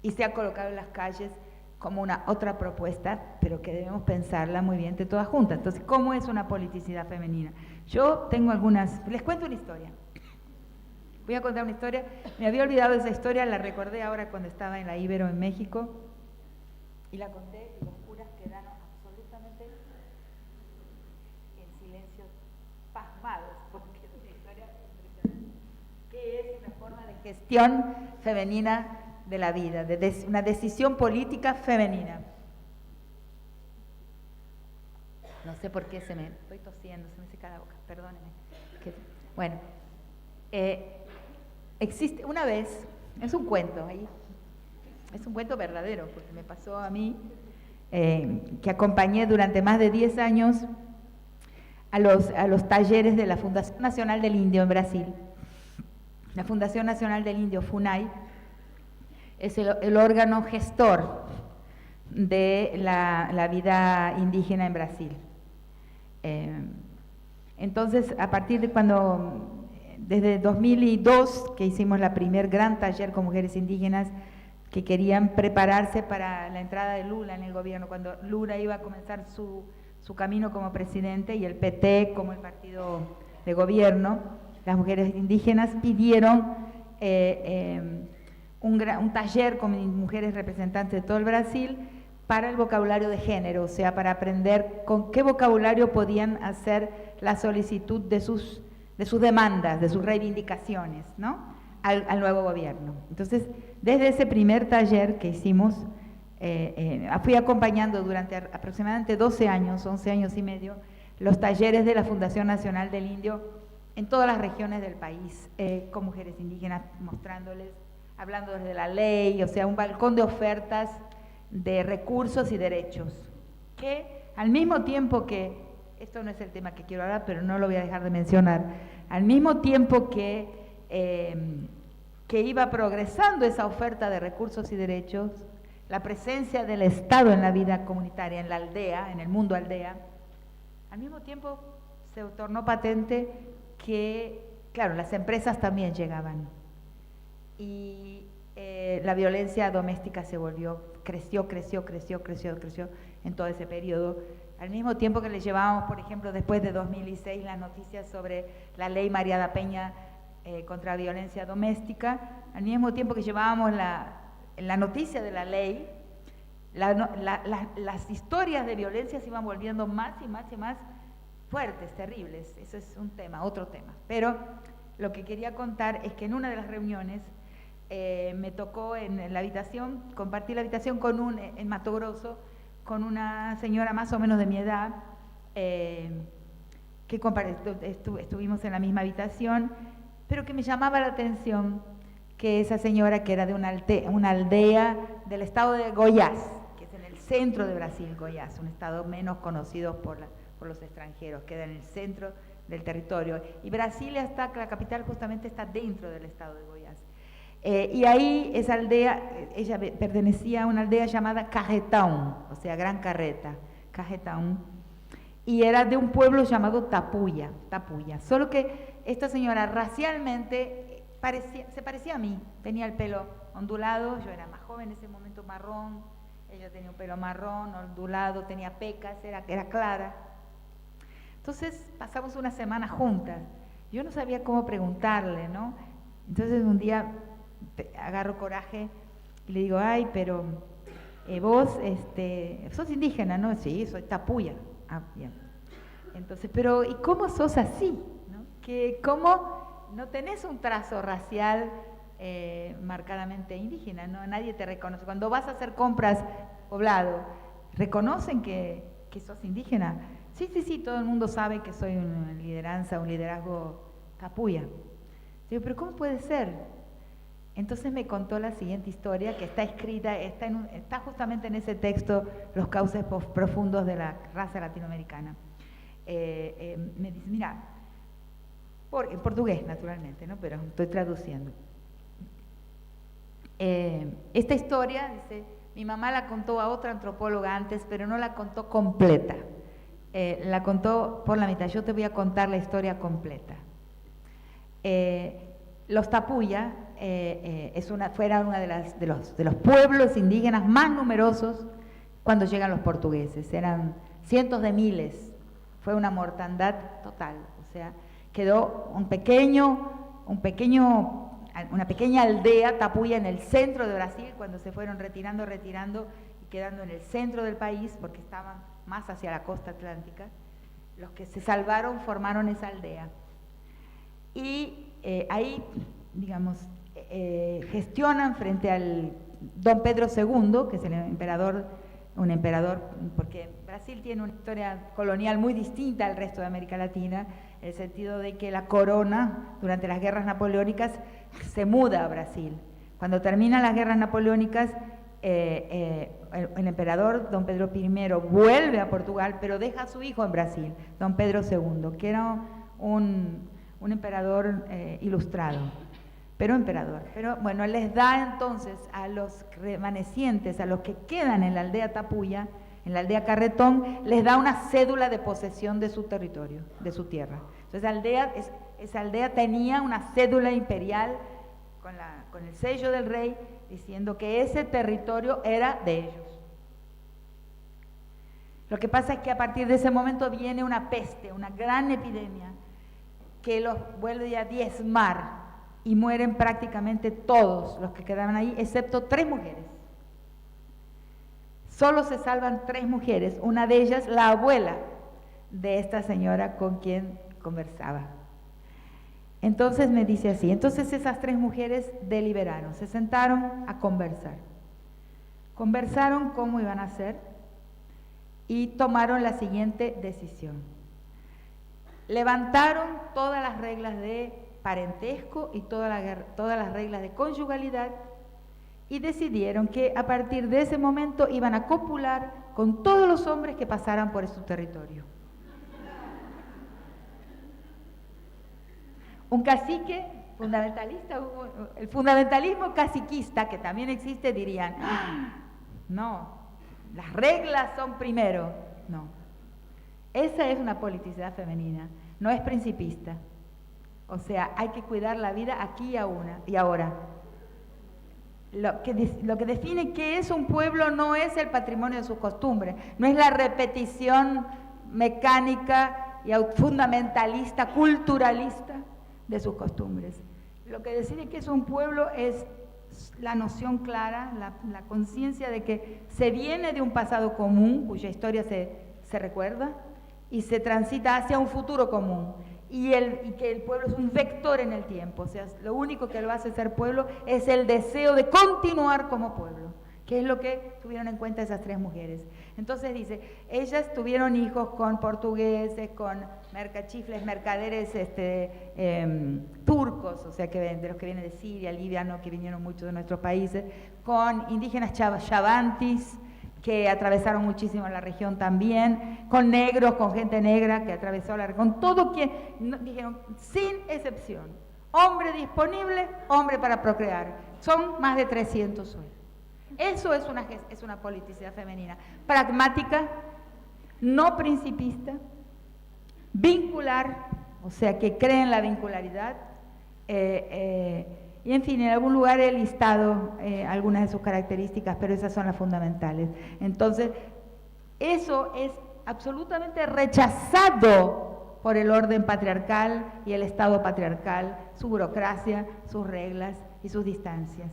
y se ha colocado en las calles como una otra propuesta, pero que debemos pensarla muy bien de todas juntas. Entonces, ¿cómo es una politicidad femenina? Yo tengo les cuento una historia. Voy a contar una historia, me había olvidado de esa historia, la recordé ahora cuando estaba en la Ibero en México, y la conté y los curas quedaron absolutamente en silencio, pasmados, porque es una historia impresionante. ¿Qué es una forma de gestión femenina de la vida, una decisión política femenina? No sé por qué estoy tosiendo, se me seca la boca, perdónenme. Bueno, existe una vez, es un cuento ahí, es un cuento verdadero, porque me pasó a mí, que acompañé durante más de 10 años a los talleres de la Fundación Nacional del Indio en Brasil. La Fundación Nacional del Indio, FUNAI, es el órgano gestor de la vida indígena en Brasil. Entonces, a partir de desde 2002, que hicimos la primer gran taller con mujeres indígenas que querían prepararse para la entrada de Lula en el gobierno, cuando Lula iba a comenzar su camino como presidente y el PT como el partido de gobierno, las mujeres indígenas pidieron un taller con mujeres representantes de todo el Brasil para el vocabulario de género, o sea, para aprender con qué vocabulario podían hacer la solicitud de sus demandas, de sus reivindicaciones, ¿no? al nuevo gobierno. Entonces, desde ese primer taller que hicimos, fui acompañando durante aproximadamente 12 años, 11 años y medio, los talleres de la Fundación Nacional del Indio en todas las regiones del país, con mujeres indígenas, mostrándoles, hablando desde la ley, o sea, un balcón de ofertas de recursos y derechos, que al mismo tiempo que, esto no es el tema que quiero hablar, pero no lo voy a dejar de mencionar, al mismo tiempo que iba progresando esa oferta de recursos y derechos, la presencia del Estado en la vida comunitaria, en la aldea, en el mundo aldea, al mismo tiempo se tornó patente que, claro, las empresas también llegaban. Y la violencia doméstica creció en todo ese periodo. Al mismo tiempo que le llevábamos, por ejemplo, después de 2006, las noticias sobre la ley María da Peña contra violencia doméstica, al mismo tiempo que llevábamos la noticia de la ley, las historias de violencia se iban volviendo más y más y más fuertes, terribles. Eso es un tema, otro tema. Pero lo que quería contar es que en una de las reuniones me tocó en la habitación, compartir la habitación en Mato Grosso, con una señora más o menos de mi edad, que estuvimos en la misma habitación, pero que me llamaba la atención que esa señora, que era de una aldea del estado de Goiás, que es en el centro de Brasil, Goiás, un estado menos conocido por los extranjeros, queda en el centro del territorio. Y Brasilia la capital justamente está dentro del estado de Goiás. Y ahí esa aldea, ella pertenecía a una aldea llamada Carretão, o sea, Gran Carreta, Carretão, y era de un pueblo llamado Tapuya. Solo que esta señora racialmente se parecía a mí, tenía el pelo ondulado, yo era más joven en ese momento, marrón, ella tenía un pelo marrón, ondulado, tenía pecas, era clara. Entonces pasamos una semana juntas, yo no sabía cómo preguntarle, ¿no? Entonces un día agarro coraje y le digo, ay, pero vos sos indígena, ¿no? Sí, soy tapuya. Ah, bien. Entonces, pero ¿y cómo sos así? ¿No? ¿Cómo no tenés un trazo racial marcadamente indígena? ¿No? Nadie te reconoce. Cuando vas a hacer compras poblado, ¿reconocen que sos indígena? Sí, todo el mundo sabe que soy una lideranza, un liderazgo tapuya. Digo, pero ¿cómo puede ser? Entonces me contó la siguiente historia que está escrita, está justamente en ese texto, Los cauces profundos de la raza latinoamericana. Me dice, mira, en portugués naturalmente, ¿no? Pero estoy traduciendo. Esta historia, dice, mi mamá la contó a otra antropóloga antes, pero no la contó completa. La contó por la mitad. Yo te voy a contar la historia completa. Los tapuya fueron uno de los pueblos indígenas más numerosos cuando llegan los portugueses. Eran cientos de miles. Fue una mortandad total. O sea, quedó una pequeña aldea tapuya en el centro de Brasil cuando se fueron retirando y quedando en el centro del país porque estaban más hacia la costa atlántica. Los que se salvaron formaron esa aldea. Y ahí, digamos, gestionan frente al don Pedro II, que es un emperador, porque Brasil tiene una historia colonial muy distinta al resto de América Latina, en el sentido de que la corona, durante las guerras napoleónicas, se muda a Brasil. Cuando terminan las guerras napoleónicas, el emperador don Pedro I vuelve a Portugal, pero deja a su hijo en Brasil, don Pedro II, que era un emperador ilustrado, pero emperador. Pero bueno, les da entonces a los remanecientes, a los que quedan en la aldea Tapuya, en la aldea Carretón, les da una cédula de posesión de su territorio, de su tierra. Entonces esa aldea tenía una cédula imperial con el sello del rey diciendo que ese territorio era de ellos. Lo que pasa es que a partir de ese momento viene una peste, una gran epidemia que los vuelve a diezmar y mueren prácticamente todos los que quedaban ahí, excepto 3 mujeres. Solo se salvan 3 mujeres, una de ellas la abuela de esta señora con quien conversaba. Entonces me dice así, entonces esas 3 mujeres deliberaron, se sentaron a conversar. Conversaron cómo iban a hacer y tomaron la siguiente decisión. Levantaron todas las reglas de parentesco y todas las reglas de conyugalidad y decidieron que a partir de ese momento iban a copular con todos los hombres que pasaran por su territorio. Un cacique fundamentalista, el fundamentalismo caciquista, que también existe, dirían, no, las reglas son primero. No, esa es una politicidad femenina, no es principista. O sea, hay que cuidar la vida aquí y ahora. lo que define qué es un pueblo no es el patrimonio de sus costumbres, no es la repetición mecánica y fundamentalista, culturalista de sus costumbres. Lo que define qué es un pueblo es la noción clara, la conciencia de que se viene de un pasado común, cuya historia se recuerda, y se transita hacia un futuro común. Y que el pueblo es un vector en el tiempo, o sea, lo único que lo hace ser pueblo es el deseo de continuar como pueblo, que es lo que tuvieron en cuenta esas tres mujeres. Entonces dice, ellas tuvieron hijos con portugueses, con mercachifles, mercaderes turcos, o sea, de los que vienen de Siria, Libia, que vinieron muchos de nuestros países, con indígenas chavantis, que atravesaron muchísimo la región también, con negros, con gente negra que atravesó la región, con todo quien, dijeron, sin excepción, hombre disponible, hombre para procrear. Son más de 300 hoy. Eso es una politicidad femenina, pragmática, no principista, vincular, o sea, que cree en la vincularidad, y en fin, en algún lugar he listado algunas de sus características, pero esas son las fundamentales. Entonces, eso es absolutamente rechazado por el orden patriarcal y el Estado patriarcal, su burocracia, sus reglas y sus distancias.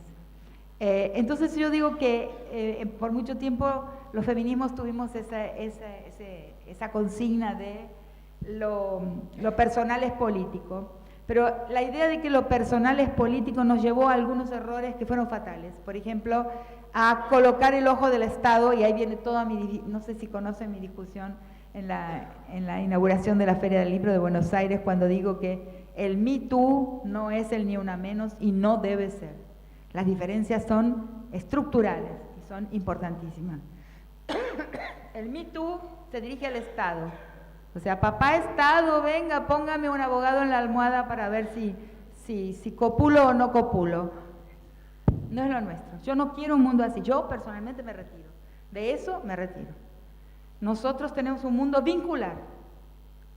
Entonces yo digo que por mucho tiempo los feminismos tuvimos esa consigna de lo personal es político. Pero la idea de que lo personal es político nos llevó a algunos errores que fueron fatales. Por ejemplo, a colocar el ojo del Estado, y ahí viene toda no sé si conocen mi discusión en la inauguración de la Feria del Libro de Buenos Aires, cuando digo que el Me Too no es el ni una menos y no debe ser. Las diferencias son estructurales y son importantísimas. El Me Too se dirige al Estado. O sea, papá Estado, venga, póngame un abogado en la almohada para ver si copulo o no copulo. No es lo nuestro. Yo no quiero un mundo así. Yo personalmente me retiro. De eso me retiro. Nosotros tenemos un mundo vincular,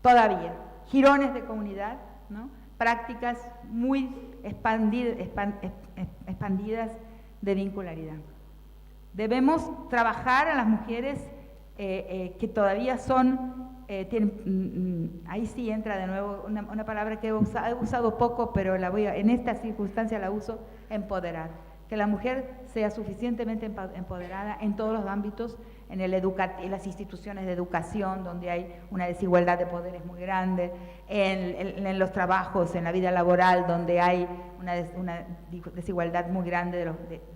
todavía. Girones de comunidad, ¿no? Prácticas muy expandidas de vincularidad. Debemos trabajar a las mujeres que todavía son... ahí sí entra de nuevo una palabra que he usado poco, pero en esta circunstancia la uso, empoderar. Que la mujer sea suficientemente empoderada en todos los ámbitos, en las instituciones de educación, donde hay una desigualdad de poderes muy grande, en los trabajos, en la vida laboral, donde hay una desigualdad muy grande de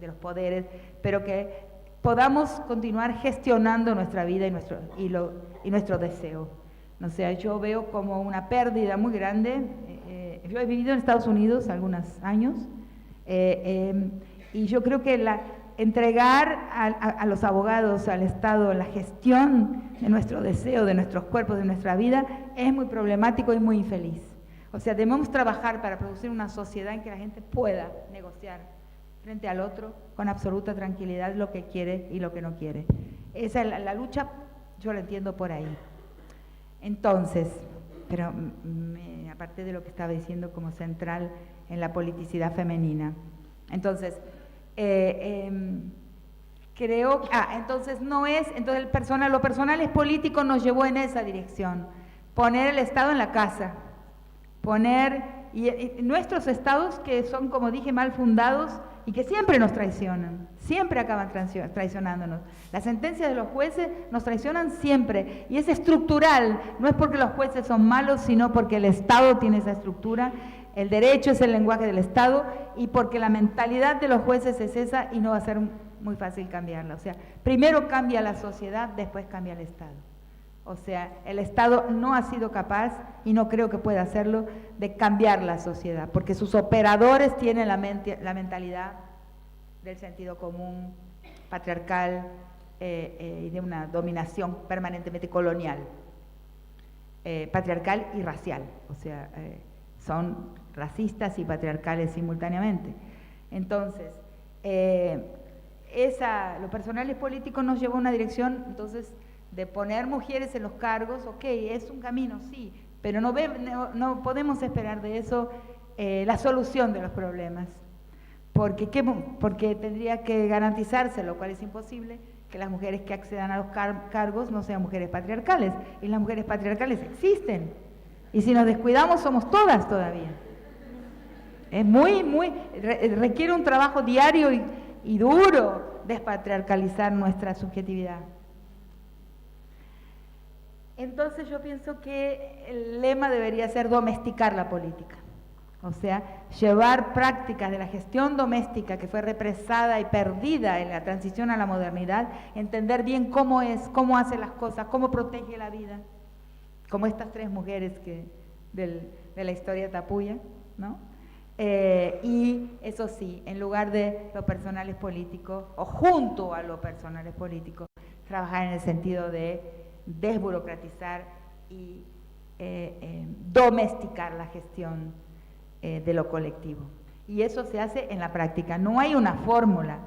los poderes, pero que podamos continuar gestionando nuestra vida y nuestro deseo. O sea, yo veo como una pérdida muy grande. Yo he vivido en Estados Unidos algunos años, y yo creo que entregar a los abogados, al Estado, la gestión de nuestro deseo, de nuestros cuerpos, de nuestra vida, es muy problemático y muy infeliz. O sea, debemos trabajar para producir una sociedad en que la gente pueda negociar frente al otro con absoluta tranquilidad lo que quiere y lo que no quiere. Esa es la lucha, yo la entiendo por ahí. Entonces, pero aparte de lo que estaba diciendo como central en la politicidad femenina. Entonces, creo, entonces lo personal es político, nos llevó en esa dirección. Poner el Estado en la casa, y nuestros estados que son, como dije, mal fundados y que siempre nos traicionan, siempre acaban traicionándonos. Las sentencias de los jueces nos traicionan siempre, y es estructural, no es porque los jueces son malos, sino porque el Estado tiene esa estructura, el derecho es el lenguaje del Estado, y porque la mentalidad de los jueces es esa y no va a ser muy fácil cambiarla. O sea, primero cambia la sociedad, después cambia el Estado. O sea, el Estado no ha sido capaz, y no creo que pueda hacerlo, de cambiar la sociedad, porque sus operadores tienen la mentalidad del sentido común, patriarcal, y de una dominación permanentemente colonial, patriarcal y racial. O sea, son racistas y patriarcales simultáneamente. Entonces, lo personal y político nos llevó a una dirección, entonces, de poner mujeres en los cargos. Ok, es un camino, sí, pero no podemos esperar de eso la solución de los problemas, porque tendría que garantizarse, lo cual es imposible, que las mujeres que accedan a los cargos no sean mujeres patriarcales. Y las mujeres patriarcales existen. Y si nos descuidamos somos todas todavía. Es requiere un trabajo diario y duro despatriarcalizar nuestra subjetividad. Entonces yo pienso que el lema debería ser domesticar la política. O sea, llevar prácticas de la gestión doméstica que fue represada y perdida en la transición a la modernidad, entender bien cómo es, cómo hace las cosas, cómo protege la vida, como estas 3 mujeres de la historia Tapuya, ¿no? Y eso sí, en lugar de lo personal es político, o junto a lo personal es político, trabajar en el sentido de desburocratizar y domesticar la gestión de lo colectivo. Y eso se hace en la práctica, no hay una fórmula,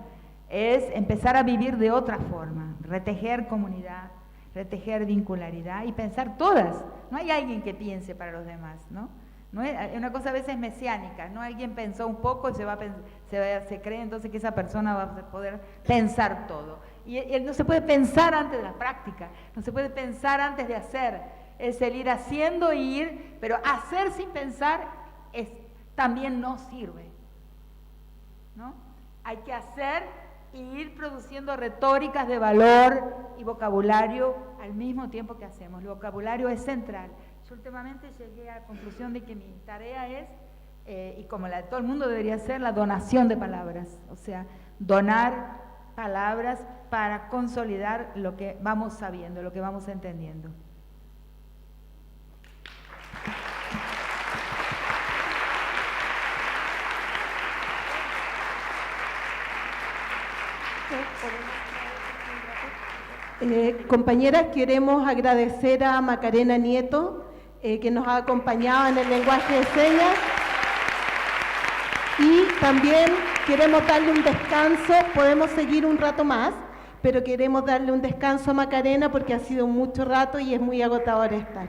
es empezar a vivir de otra forma, retejer comunidad, retejer vincularidad y pensar todas. No hay alguien que piense para los demás, ¿no? No es una cosa a veces mesiánica, ¿no? Alguien pensó un poco y se cree entonces que esa persona va a poder pensar todo. Y no se puede pensar antes de la práctica, no se puede pensar antes de hacer, es el ir haciendo y ir, pero hacer sin pensar también no sirve, ¿no? Hay que hacer y ir produciendo retóricas de valor y vocabulario al mismo tiempo que hacemos. El vocabulario es central. Yo últimamente llegué a la conclusión de que mi tarea es, y como la de todo el mundo debería ser, la donación de palabras, o sea, donar palabras para consolidar lo que vamos sabiendo, lo que vamos entendiendo. Compañeras, queremos agradecer a Macarena Nieto, que nos ha acompañado en el lenguaje de señas, y también queremos darle un descanso. Podemos seguir un rato más, pero queremos darle un descanso a Macarena porque ha sido mucho rato y es muy agotador estar.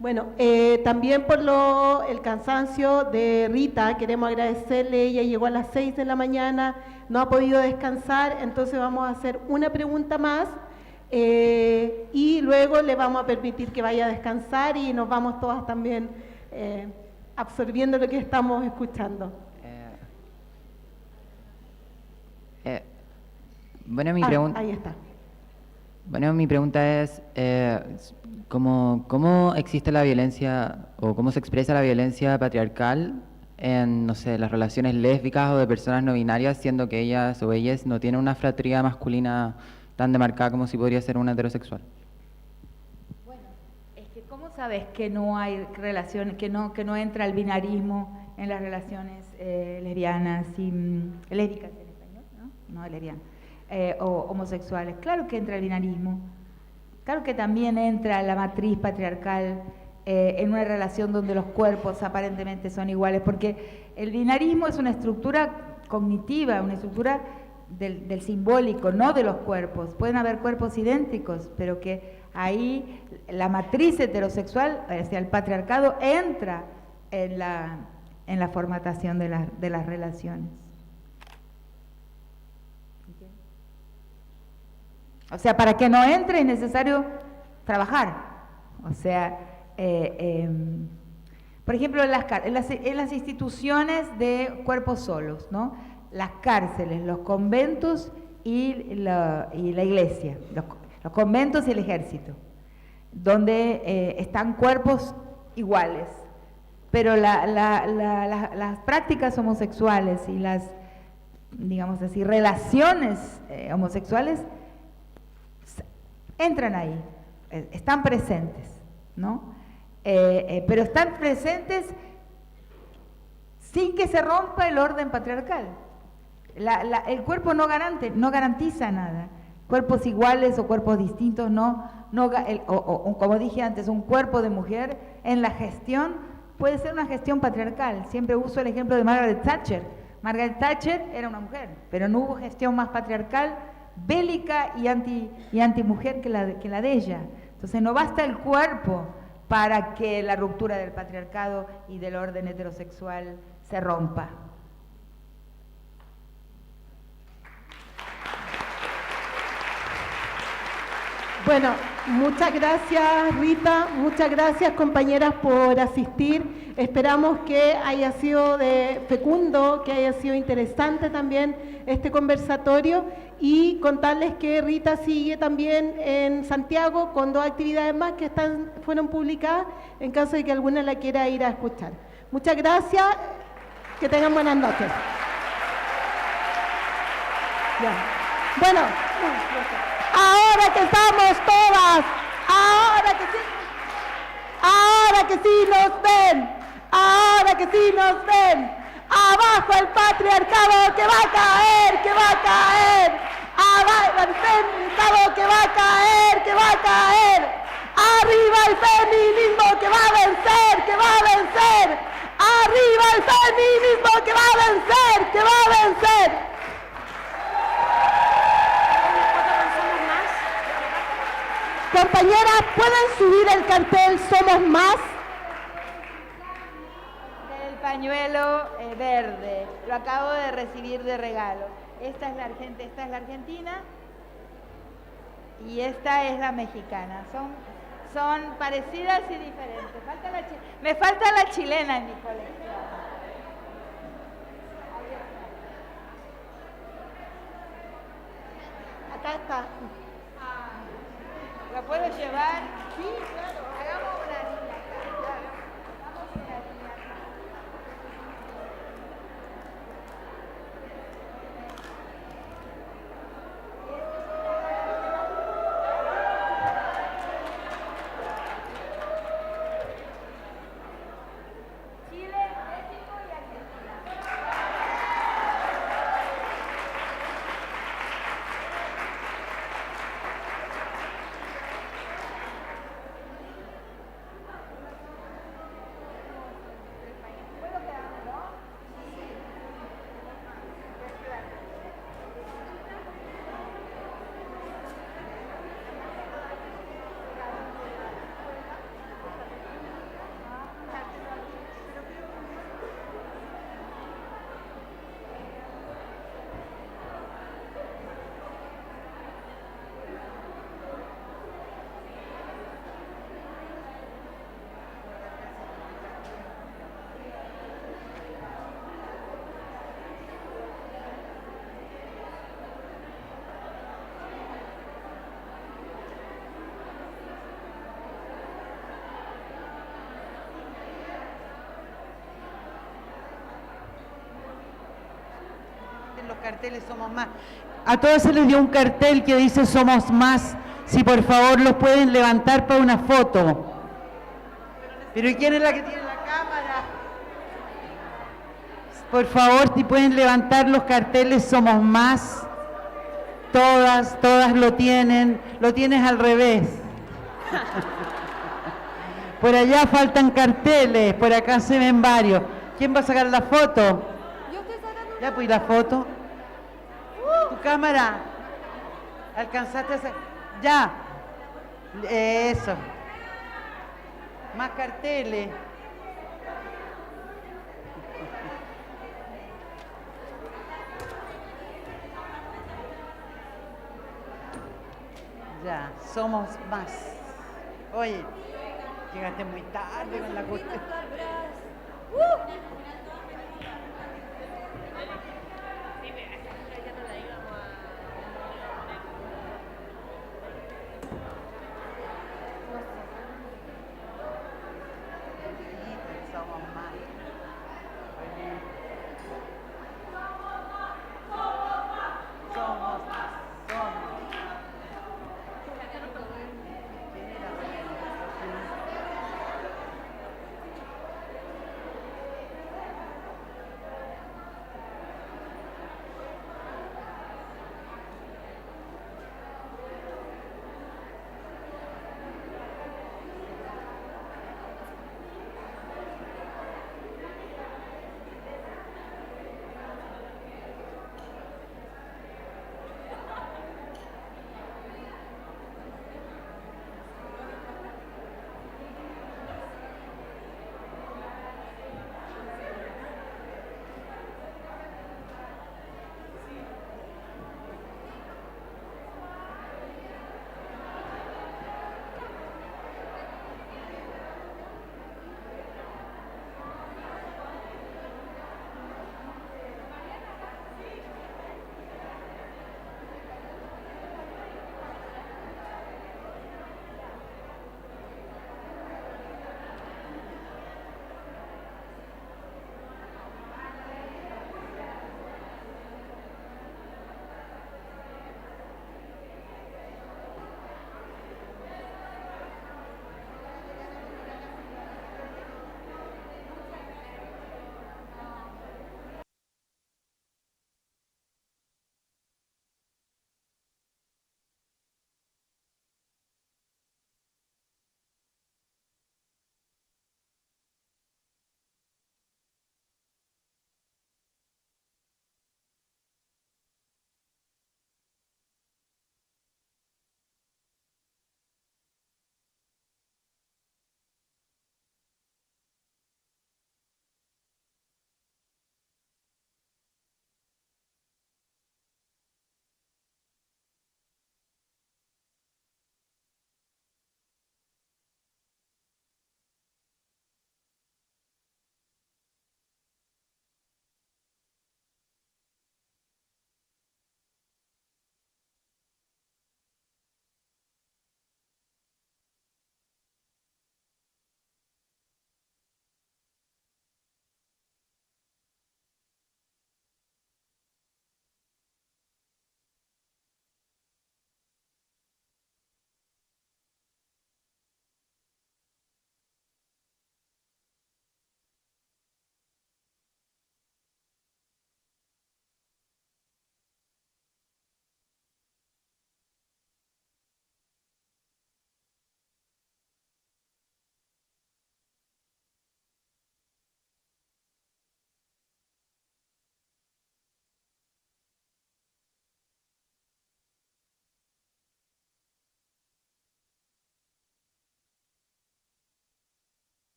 Bueno, también por el cansancio de Rita, queremos agradecerle. Ella llegó a las 6 de la mañana, no ha podido descansar, entonces vamos a hacer una pregunta más y luego le vamos a permitir que vaya a descansar y nos vamos todas también absorbiendo lo que estamos escuchando. Bueno, mi pregunta... Ahí está. Bueno, mi pregunta es, ¿cómo existe la violencia o cómo se expresa la violencia patriarcal en, no sé, las relaciones lésbicas o de personas no binarias, siendo que ellas o ellas no tienen una fratría masculina tan demarcada como si podría ser una heterosexual? Bueno, es que ¿cómo sabes que no hay relación, que no entra el binarismo en las relaciones lesbianas y lésbicas en español, ¿no? No lesbianas. O homosexuales? Claro que entra el binarismo, claro que también entra la matriz patriarcal en una relación donde los cuerpos aparentemente son iguales, porque el binarismo es una estructura cognitiva, una estructura del simbólico, no de los cuerpos. Pueden haber cuerpos idénticos, pero que ahí la matriz heterosexual, o sea, el patriarcado, entra en la formatación de las relaciones. O sea, para que no entre es necesario trabajar. O sea, por ejemplo, en las instituciones de cuerpos solos, ¿no? Las cárceles, los conventos y la iglesia, los conventos y el ejército, donde están cuerpos iguales, pero las prácticas homosexuales y las, digamos así, relaciones homosexuales entran ahí, están presentes, ¿no? Pero están presentes sin que se rompa el orden patriarcal. El cuerpo no garantiza nada. Cuerpos iguales o cuerpos distintos, como dije antes, un cuerpo de mujer en la gestión puede ser una gestión patriarcal. Siempre uso el ejemplo de Margaret Thatcher. Margaret Thatcher era una mujer, pero no hubo gestión más patriarcal bélica y antimujer que la de ella. Entonces no basta el cuerpo para que la ruptura del patriarcado y del orden heterosexual se rompa. Bueno, muchas gracias Rita, muchas gracias compañeras por asistir. Esperamos que haya sido fecundo, que haya sido interesante también este conversatorio y contarles que Rita sigue también en Santiago con 2 actividades más que fueron publicadas en caso de que alguna la quiera ir a escuchar. Muchas gracias, que tengan buenas noches. Ya. Bueno. Ahora que estamos todas, ahora que sí nos ven, abajo el patriarcado que va a caer, abajo el patriarcado que va a caer, arriba el feminismo que va a vencer, arriba el feminismo que va a vencer. Compañeras, ¿pueden subir el cartel Somos Más? El pañuelo verde, lo acabo de recibir de regalo. Esta es la argentina y esta es la mexicana. Son parecidas y diferentes. Me falta la chilena en mi colección. Acá está. ¿La puedo llevar? Sí, claro. Hagamos una línea acá. Hagamos una línea acá. Chile, México y Argentina. Los carteles Somos Más. A todos se les dio un cartel que dice Somos Más. Si por favor los pueden levantar para una foto. Pero ¿y quién es la que tiene la cámara? Por favor, si pueden levantar los carteles Somos Más. Todas lo tienen. Lo tienes al revés. Por allá faltan carteles, por acá se ven varios. ¿Quién va a sacar la foto? Yo estoy sacando. ¿Ya pues la foto? ¿Tu cámara? ¿Alcanzaste a hacer? Ya. Eso. Más carteles. Ya, Somos Más. Oye, llegaste muy tarde con la cuestión.